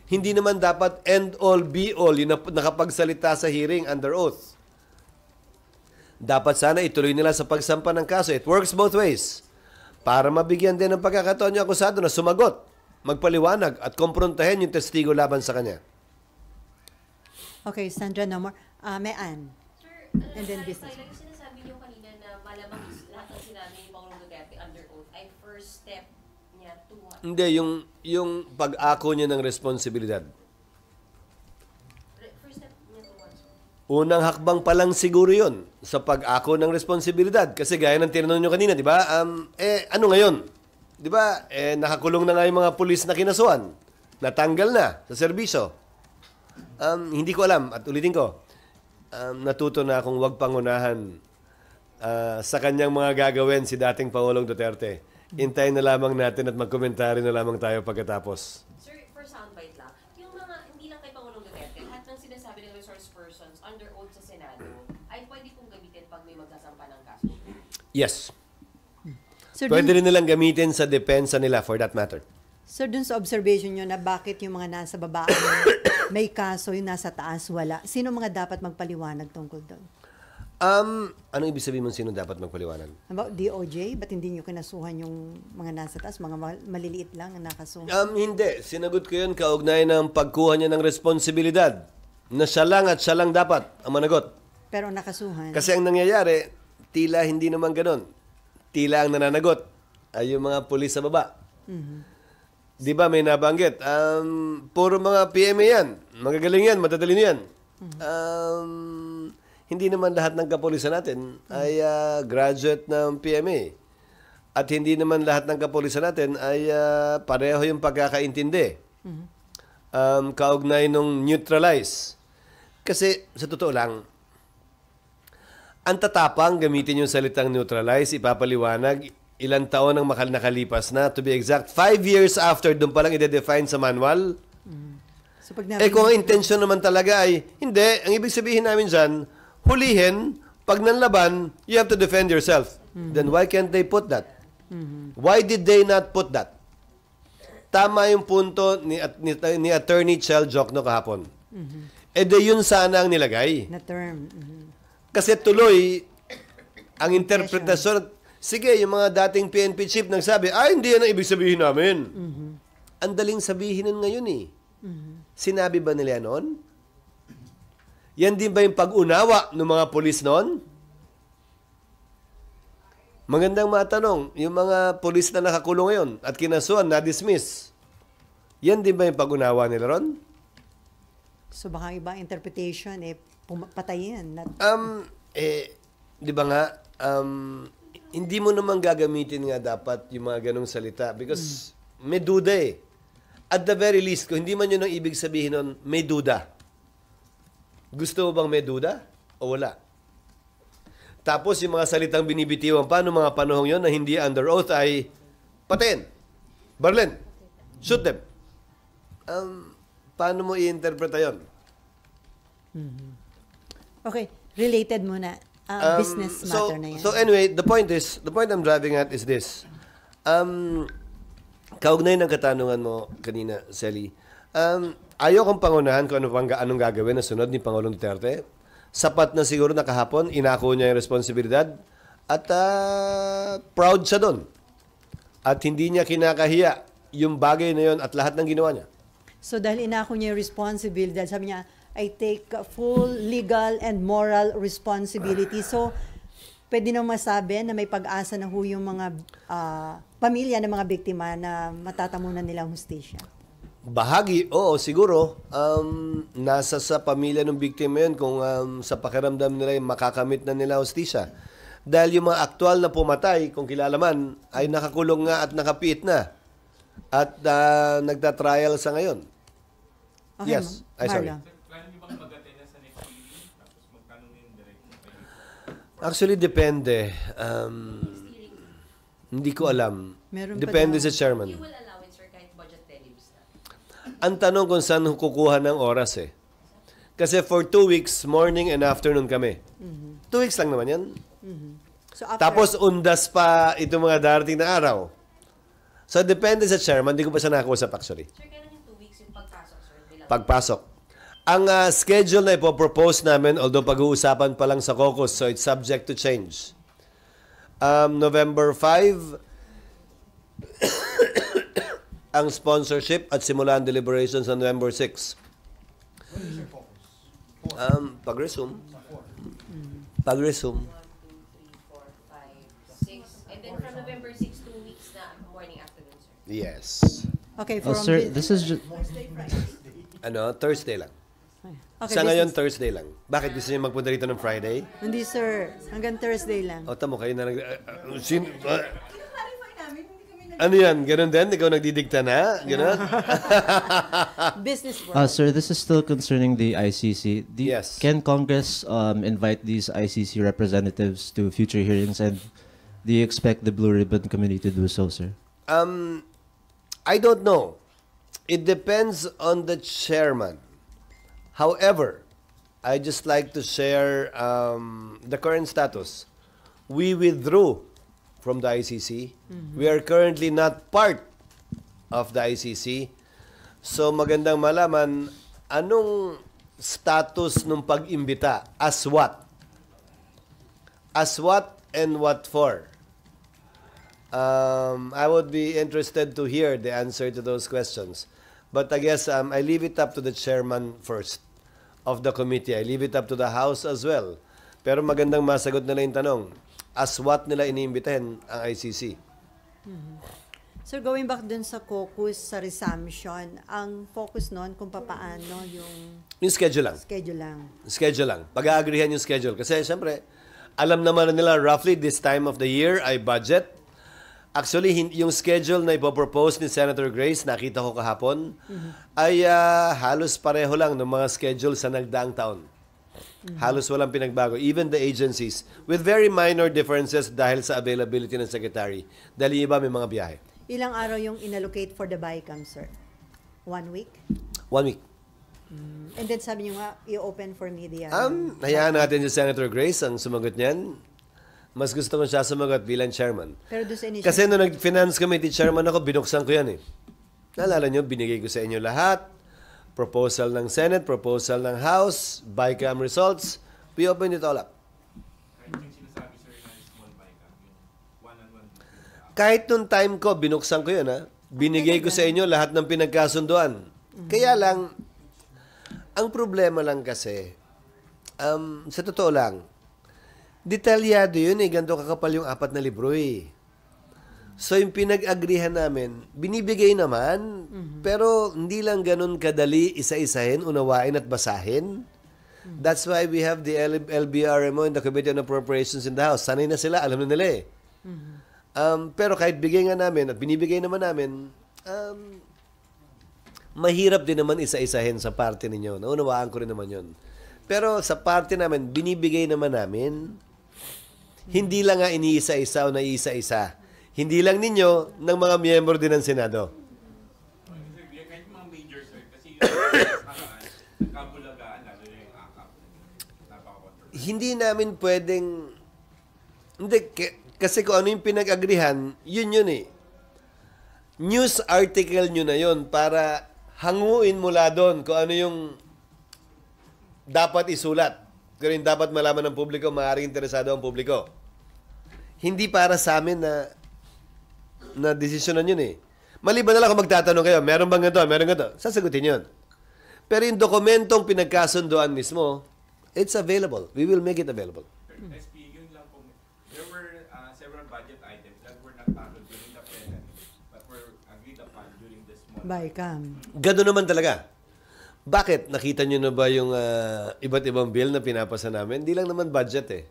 Hindi naman dapat end all be all yung nakapagsalita sa hearing under oath. Dapat sana ituloy nila sa pagsampa ng kaso. It works both ways. Para mabigyan din ng pagkakataon yung akusado na sumagot, magpaliwanag at kumprontahin yung testigo laban sa kanya. Okay, Sandra, no more. Mean. Sir, And then business. Yung sinasabi niyo kanina na malamang lahat ng sinabi ni Pangulong Duterte under oath ay first step niya to what? Hindi, yung pag-ako niya ng responsibilidad. First step niya to what? Unang hakbang pa lang siguro yun sa pag-ako ng responsibilidad. Kasi gaya ng tinanong nyo kanina, di ba? Ano ngayon? Di ba? Nakakulong na nga yung mga pulis na kinasuhan. Natanggal na sa serbisyo. Hindi ko alam. At ulitin ko, natuto na akong wag pangunahan sa kanyang mga gagawin si dating Pangulong Duterte. Intayin na lamang natin at magkomentary na lamang tayo pagkatapos. Sir, for soundbite lang, yung mga, hindi lang kay Pangulong Duterte, lahat ng sinasabi ng resource persons under oath sa Senado ay pwede pong gamitin pag may magsasampa ng kaso. Yes. Sir, Pwede rin nilang gamitin sa depensa nila for that matter. Sir, dun sa observation nyo na bakit yung mga nasa baba may kaso, yung nasa taas wala, sino mga dapat magpaliwanag tungkol doon? Anong ibig sabihin mo sino dapat magpaliwanag? About DOJ, ba't hindi nyo kinasuhan yung mga nasa taas? Mga maliliit lang ang nakasuhan. Hindi. Sinagot ko yun kaugnay ng pagkuha niya ng responsibilidad na siya lang at siya lang dapat ang managot. Pero nakasuhan. Kasi ang nangyayari, tila hindi naman ganun. Tila ang nananagot ay yung mga pulis sa baba. Di ba may nabanggit? Puro mga PMA yan. Magagaling yan, madadali yan. Hindi naman lahat ng kapulisan natin ay graduate ng PMA. At hindi naman lahat ng kapulisan natin ay pareho yung pagkakaintindi. Kaugnay nung neutralize. Kasi sa totoo lang, ang tatapang gamitin yung salitang neutralize, ipapaliwanag, ilang taon ang nakalipas na, to be exact, 5 years after, doon palang ide-define sa manual. So, pag Kung ang intention naman talaga ay, hindi, ang ibig sabihin namin dyan, hulihin, pag nanlaban, you have to defend yourself. Then why can't they put that? Why did they not put that? Tama yung punto ni Attorney Chel Jokno kahapon. De yun sana ang nilagay. na term. Kasi tuloy, ang interpretasyon, sige, yung mga dating PNP chief nagsabi, hindi yan ang ibig sabihin namin. Ang daling sabihin ngayon eh. Sinabi ba nila noon? Yan din ba yung pag-unawa ng mga polis noon? Magandang matanong, yung mga polis na nakakulong ngayon at kinasuhan, na-dismiss, yan din ba yung pag-unawa nila ron? So baka iba interpretation, patayin. Di ba nga, hindi mo naman gagamitin nga dapat yung mga ganong salita because may duda eh. At the very least, kung hindi man yun ang ibig sabihin nun, may duda. Gusto mo bang may duda o wala? Tapos yung mga salitang binibitiwan pa noong mga panahong yon na hindi under oath ay patayin, barlen, shoot them. Paano mo i-interpreta yun? Okay, related muna. Business matter na yan. So anyway, the point I'm driving at is this. Kaugnay ng katanungan mo kanina, Sally, ayaw kong pangunahan kung anong gagawin na sunod ni Pangulong Duterte. Sapat na siguro na kahapon, inako niya yung responsibilidad at proud siya doon. At hindi niya kinakahiya yung bagay na yun at lahat ng ginawa niya. So dahil inako niya yung responsibility, sabi niya, I take full legal and moral responsibility. So, pwede nang masabi na may pag-asa na yung mga pamilya ng mga biktima na matatamunan nila ang hustisya. Bahagi, oo, siguro. Nasa sa pamilya ng biktima yun kung sa pakiramdam nila yung makakamit na nila hustisya. Dahil yung mga aktual na pumatay, kung kilala man, ay nakakulong nga at nakapiit na. At nagtatrial sa ngayon. Okay, Yes. Ay, sorry. Marlo. Plano niyo bang mag-attend na sa next hearing tapos magtanungin direct na kayo? Actually, depende. Hindi ko alam. Meron pa Depende daw. sa chairman. You will allow it, sir, kahit budgetary leaves na. Ang tanong kung saan kukuha ng oras eh. Kasi for 2 weeks, morning and afternoon kami. 2 weeks lang naman yan. So after, Tapos undas pa itong mga darating na araw. So depende sa chairman. Hindi ko pa siya nakakusap actually. Sir, kailan yung 2 weeks yung pagpasok, sir? Bilang Pagpasok. Ang schedule na ipopropose namin, although pag-uusapan pa lang sa caucus, so it's subject to change. November 5, ang sponsorship at simula ang deliberations on November 6. Pag-resume. Pag-resume. 6. And then from November 6, 2 weeks na morning, afternoon, sir. Yes. okay, from Sir, this is just... Thursday lang. okay, Sa ngayon, business- Thursday lang. Bakit gusto niyo magpunta rito ng Friday? Hindi sir, hanggang Thursday lang. O, tamo kayo na I-clarify namin, hindi kami ano yan? Ganun din? Ikaw nagdidikta na? Ganun? Business world. Sir, this is still concerning the ICC. Yes. Can Congress invite these ICC representatives to future hearings, and do you expect the Blue Ribbon Committee to do so, sir? I don't know. It depends on the chairman. However, I just like to share the current status. We withdrew from the ICC. We are currently not part of the ICC. So magandang malaman anong status nung pag-imbita. As what? As what and what for? I would be interested to hear the answer to those questions. But I guess I leave it up to the chairman first of the committee. I leave it up to the House as well. Pero magandang masagot nila yung tanong. As what nila iniimbitahin ang ICC? So going back dun sa caucus, sa resumption, ang focus nun kung papaano Yung schedule lang. schedule lang. Schedule lang. Pag-aagrihan yung schedule. Kasi siyempre, alam naman nila roughly this time of the year ay budget. Actually, yung schedule na ipopropose ni Senator Grace, nakita ko kahapon, ay halos pareho lang ng mga schedule sa nagdaang taon. Halos walang pinagbago. Even the agencies, with very minor differences dahil sa availability ng secretary. Dahil yung iba may mga biyahe. Ilang araw yung inallocate for the BICAM, sir? 1 week? 1 week. And then sabi niyo nga, i-open for media. Hayaan natin si Senator Grace ang sumagot niyan. Mas gusto ko siya sumagot bilang chairman. Pero doon sa initial... Kasi nung nag-finance committee chairman ako, binuksan ko yan eh. Naalala nyo, binigay ko sa inyo lahat. Proposal ng Senate, proposal ng House, BICAM results. We opened it all up. Kahit nung time ko, binuksan ko yun ha. Binigay ko sa inyo lahat ng pinagkasunduan. Kaya lang, ang problema lang kasi, sa totoo lang, detalyado yun eh. Ganito kakapal yung 4 na libro eh. So yung pinag-agrihan namin, binibigay naman, pero hindi lang ganun kadali isa-isahin, unawain at basahin. That's why we have the LBRMO and the Committee on Appropriations in the House. Sanay na sila, alam na nila eh. Pero kahit bigay nga namin at binibigay naman namin, mahirap din naman isa-isahin sa party ninyo. Naunawaan ko rin naman yun. Pero sa party namin, binibigay naman namin, hindi lang nga iniisa-isa o naiisa-isa. Hindi lang ninyo, ng mga miyembro din ng Senado. Kahit mga major, sir, kasi kabulagaan, lalo yung AKAP. Hindi namin pwedeng... Hindi, kasi kung ano yung pinag-agrihan, yun eh. News article nyo na yun para hanguin mula doon kung ano yung dapat isulat. Kung yung dapat malaman ng publiko, maaaring interesado ang publiko. Hindi para sa amin na desisyonan yun eh. Maliban na lang kung magtatanong kayo, meron bang ganito, meron ganito, sasagutin yun. Pero yung dokumentong pinagkasunduan mismo, it's available. We will make it available. SP, yun lang po. There were several budget items that were not tackled during the plenary but were agreed upon during the small BICAM. Gano'n naman talaga. Bakit? Nakita nyo na ba yung iba't ibang bill na pinapasa namin? Hindi lang naman budget eh.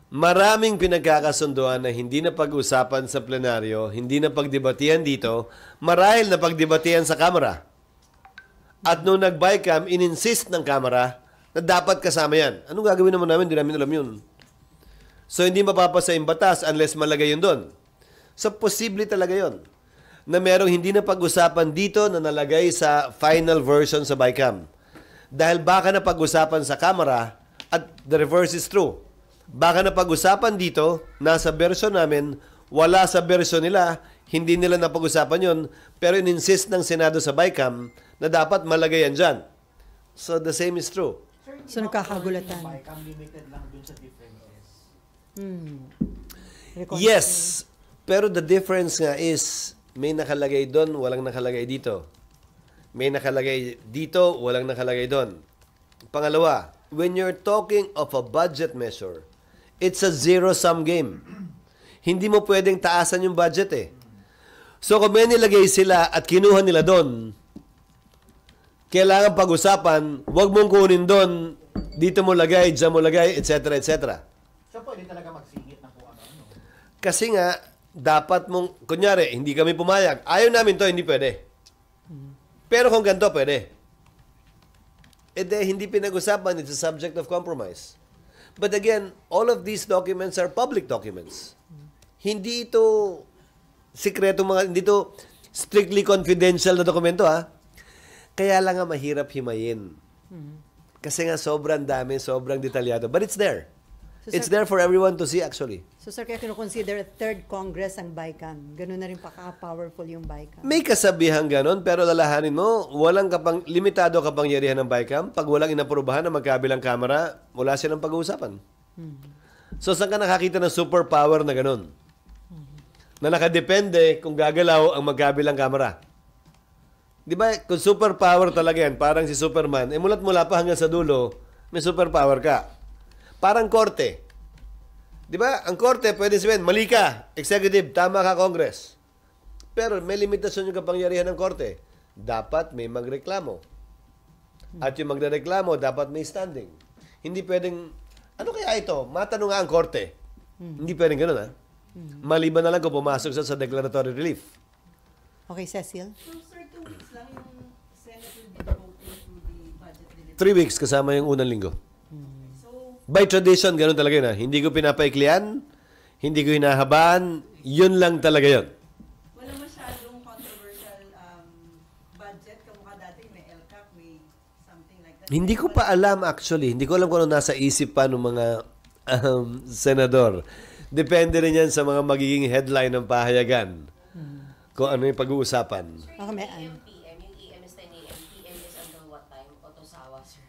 Maraming pinagkakasunduan na hindi na pag-usapan sa plenaryo, hindi na pagdebatihan dito, marahil na pagdebatihan sa Kamara. At nung nag-BICAM, in-insist ng Kamara na dapat kasama yan. Anong gagawin naman namin? Hindi namin alam yun. So, hindi mapapasa yung batas unless malagay yun doon. So, posible talaga yun na merong hindi na pag-usapan dito na nalagay sa final version sa BICAM. Dahil baka na pag-usapan sa Kamara at the reverse is true. Baka na pag-usapan dito, nasa version namin, wala sa version nila, hindi nila napag-usapan yun, pero in-insist ng Senado sa BICAM na dapat malagay yan dyan. So, the same is true. So, nakakagulatan. BICAM limited lang dun sa differences. Yes, pero the difference nga is, may nakalagay doon, walang nakalagay dito. May nakalagay dito, walang nakalagay doon. Pangalawa, when you're talking of a budget measure, it's a zero-sum game. Hindi mo pwedeng taasan yung budget eh. So kung may nilagay sila at kinuha nila doon, kailangan pag-usapan, huwag mong kunin doon, dito mo lagay, dyan mo lagay, etc. etc. So pwede talaga magsingit na kung ano-ano. Kasi nga, dapat mong, kunyari, hindi kami pumayag. Ayaw namin to, hindi pwede. Pero kung ganito, pwede. E de, hindi pinag-usapan, it's a subject of compromise. But again, all of these documents are public documents. Hindi ito sikreto hindi ito strictly confidential na dokumento ha. Kaya lang nga mahirap himayin. Kasi nga sobrang dami, sobrang detalyado. But it's there. So, It's sir, there for everyone to see actually. so sir, kaya kino-consider third Congress ang BICAM. Ganun na rin pakaka-powerful yung BICAM. May kasabihan ganon, pero lalahanin mo, limitado kapangyarihan ng BICAM. Pag walang inaprubahan ng magkabilang kamera, wala silang pag-uusapan. So, saan ka nakakita ng superpower na ganon? Na nakadepende kung gagalaw ang magkabilang kamera. Di ba, kung superpower talaga yan, parang si Superman, mulat-mula pa hanggang sa dulo, may superpower ka. Parang korte. Di ba? Ang korte, pwede sabihin, mali ka, executive, tama ka, Congress. Pero may limitasyon yung kapangyarihan ng korte. Dapat may magreklamo. At yung magreklamo, dapat may standing. Hindi pwedeng, ano kaya ito? Matanong nga ang korte. Hindi pwedeng ganun, ha? Maliban na lang kung pumasok sa declaratory relief. Okay, Cecil? So, sir, 2 weeks lang yung Senate will be devoting to the budget delivery. 3 weeks kasama yung unang linggo. So, By tradition, ganun talaga yun, ha? Hindi ko pinapaiklian, hindi ko hinahabaan, yun lang talaga yun. wala masyadong controversial budget. Kamukha dati may LCAP, may something like that. Hindi ko pa alam actually. Hindi ko alam kung ano nasa isip pa ng mga senador. Depende rin yan sa mga magiging headline ng pahayagan. Kung ano yung pag-uusapan. Okay, may PM, yung EM is 10 a.m. PM is until what time? Otosawa, sir.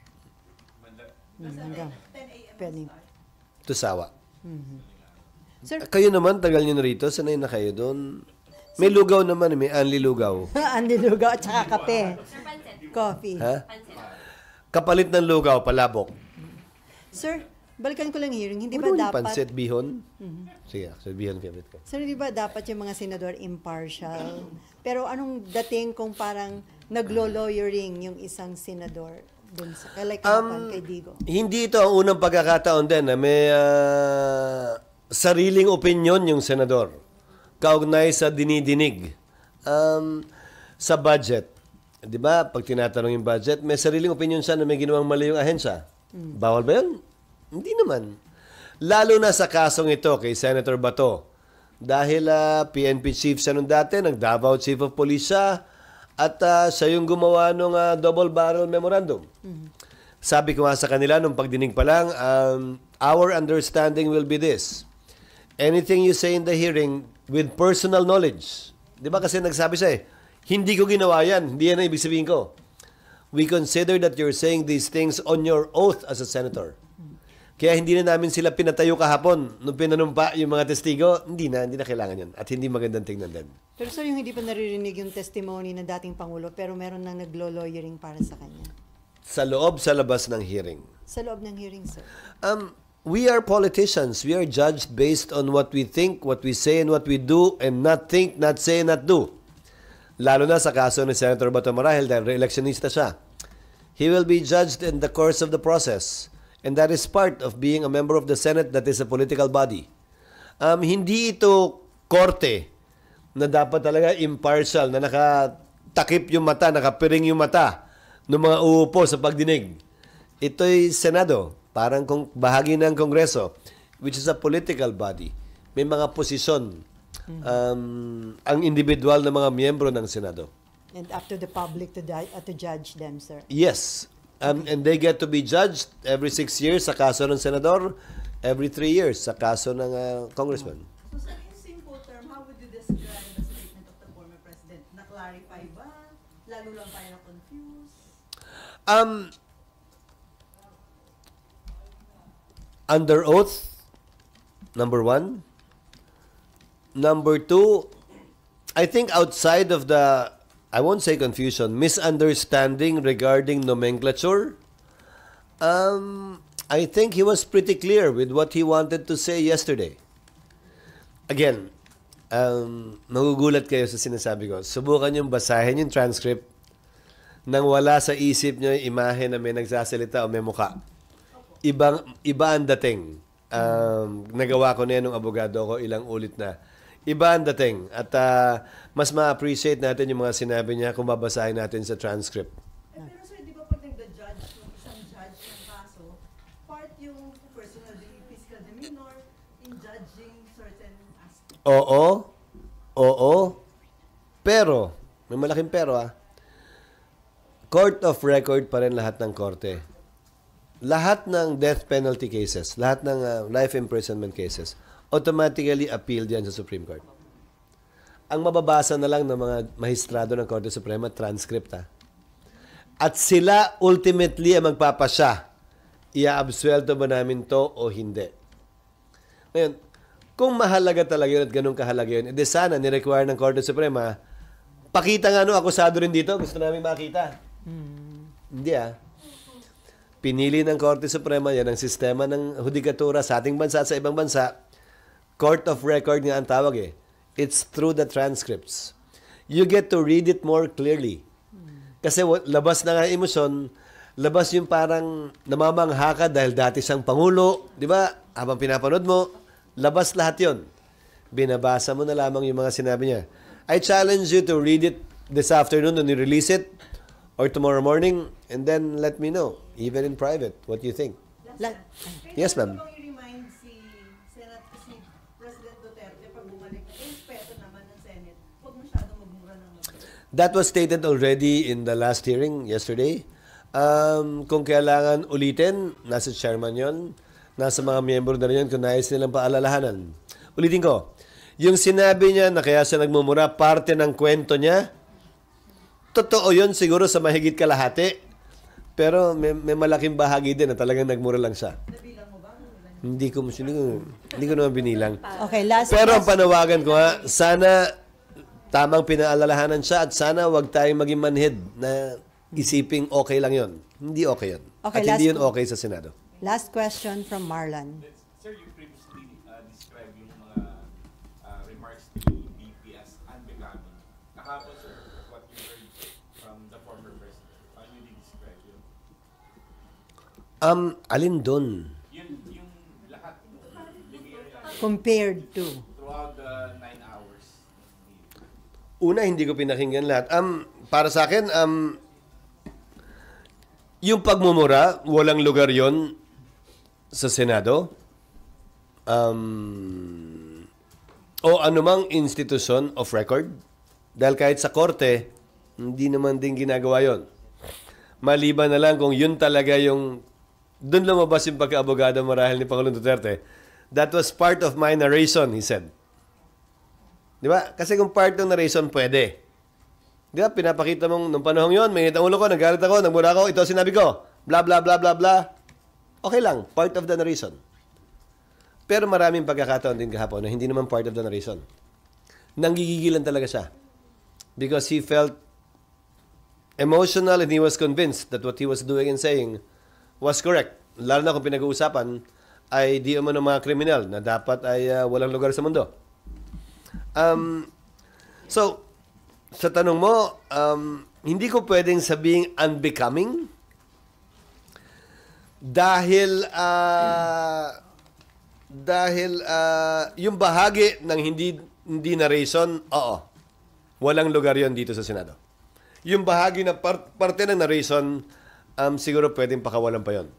hanggang 10 a.m. pwedeng. Tusawa. Sir, Kayo naman, tagal nyo na rito. Sanay na kayo doon. May lugaw naman, may anli lugaw. ang nilugaw at saka kape. Coffee. Ha? Kapalit ng lugaw, palabok. Sir, balikan ko lang hearing. Hindi Ano ba yung dapat... pancit bihon? Sige, pancit bihon favorite ko. Sir, di ba dapat yung mga senador impartial? Pero anong dating kung parang naglo-lawyering yung isang senador dun sa like kay Digo? Hindi ito ang unang pagkakataon din na may sariling opinion yung senador. Kaugnay sa dinidinig. Sa budget. Di ba? Pag tinatanong yung budget, may sariling opinion siya na may ginawang mali yung ahensya. Bawal ba yun? Hindi naman. Lalo na sa kasong ito kay Senator Bato. Dahil PNP chief siya nung dati, nag-Davao Chief of Police siya, at siya yung gumawa ng double barrel memorandum. Sabi ko nga sa kanila nung pagdinig pa lang, our understanding will be this. Anything you say in the hearing with personal knowledge. Di ba kasi nagsabi siya hindi ko ginawa yan. Hindi yan ang ibig sabihin ko. We consider that you're saying these things on your oath as a senator. Kaya hindi na namin sila pinatayo kahapon nung pinanumpa yung mga testigo. Hindi na kailangan yan. At hindi magandang tingnan din. Pero sir, yung hindi pa naririnig yung testimony ng dating Pangulo, pero meron nang naglo-lawyering para sa kanya. Sa loob, sa labas ng hearing. Sa loob ng hearing, sir. We are politicians. We are judged based on what we think, what we say, and what we do, and not think, not say, not do. Lalo na sa kaso ni Senator Bato Marahil dahil re-electionista siya. He will be judged in the course of the process. And that is part of being a member of the Senate that is a political body. Hindi ito korte na dapat talaga impartial, na nakatakip yung mata, nakapiring yung mata ng mga uupo sa pagdinig. Ito'y Senado, parang kung bahagi ng Kongreso, which is a political body. May mga posisyon ang individual na mga miyembro ng Senado. And up to the public to judge them, sir. Yes. And they get to be judged every 6 years sa kaso ng senador, every 3 years sa kaso ng congressman. So, sir, in simple term, how would you describe the statement of the former president? Na-clarify ba? Lalo lang tayo na-confuse? Under oath, number 1. Number 2, I think outside of the, I won't say confusion, misunderstanding regarding nomenclature, I think he was pretty clear with what he wanted to say yesterday. Again, magugulat kayo sa sinasabi ko. Subukan yung basahin yung transcript nang wala sa isip nyo yung imahe na may nagsasalita o may mukha. Iba ang dating. Nagawa ko na yan ng abogado ko ilang ulit na. Iba ang dating. At mas ma-appreciate natin yung mga sinabi niya kung babasahin natin sa transcript. Pero sir, di ba pag nagda-judge yung isang judge ng kaso, part yung personal, physical demeanor in judging certain aspects? Oo. Pero, may malaking pero Court of record pa rin lahat ng korte. lahat ng death penalty cases, lahat ng life imprisonment cases, automatically appealed yan sa Supreme Court. Ang mababasa na lang ng mga mahistrado ng Korte Suprema, transcript At sila ultimately ang magpapasya, i-absuelto ba namin to o hindi. Ngayon, kung mahalaga talaga yun at ganun kahalaga yun, edi sana ni-require ng Korte Suprema, pakita nga akusado rin dito, gusto namin makita. Hindi Pinili ng Korte Suprema, yan ang sistema ng hudikatura sa ating bansa at sa ibang bansa. Court of record nga ang tawag It's through the transcripts. You get to read it more clearly. Kasi labas na nga emosyon, labas yung parang namamangha ka dahil dati siyang Pangulo, di ba? Habang pinapanood mo, labas lahat yon. Binabasa mo na lamang yung mga sinabi niya. I challenge you to read it this afternoon when you release it or tomorrow morning and then let me know, even in private, what you think. Yes, ma'am. I-remind si President Duterte pag bumalik, respeto naman ng Senate, huwag masyadong magmura ng That was stated already in the last hearing yesterday. Kung kailangan ulitin, nasa chairman yon, nasa mga miyembro na rin yun kung nais nilang paalalahanan. Ulitin ko, yung sinabi niya na kaya siya nagmumura, parte ng kwento niya, totoo yun siguro sa mahigit kalahati, pero may malaking bahagi din na talagang nagmura lang siya. Hindi ko naman binilang. Okay, last Pero ang panawagan ko sana tamang pinaalalahanan siya at sana wag tayong maging manhid na isiping okay lang yon. Hindi okay yun. Okay, at hindi yun okay sa Senado. Last question from Marlon. Sir, you previously described yung mga remarks ni VP as unbecoming. Kahapon, sir, what you heard from the former president, how you describe yun? Alin doon? Yung lahat, Compared to. throughout the 9 hours. Una, hindi ko pinakinggan lahat. Para sa akin, yung pagmumura, walang lugar yon sa Senado. O anumang institution of record. Dahil kahit sa korte, hindi naman din ginagawa yon. Maliban na lang kung yun talaga yung doon lumabas yung pagka-abogado marahil ni Pangulong Duterte. That was part of my narration, he said. Di ba? Kasi kung part ng narration, pwede. Di ba? Pinapakita mong, nung panahon yun, may ulo ko, nagalit ako, nagmura ako, ito sinabi ko. Blah, blah, blah, blah, blah. Okay lang. Part of the narration. Pero maraming pagkakataon din kahapon na hindi naman part of the narration. Nanggigigilan talaga siya. Because he felt emotional and he was convinced that what he was doing and saying was correct. Lalo na kung pinag-uusapan ay di umano mga kriminal na dapat ay walang lugar sa mundo. So, sa tanong mo, hindi ko pwedeng sabing unbecoming dahil yung bahagi ng hindi narration, walang lugar yon dito sa Senado. Yung bahagi na parte ng narration, siguro pwedeng pakawalan pa yon.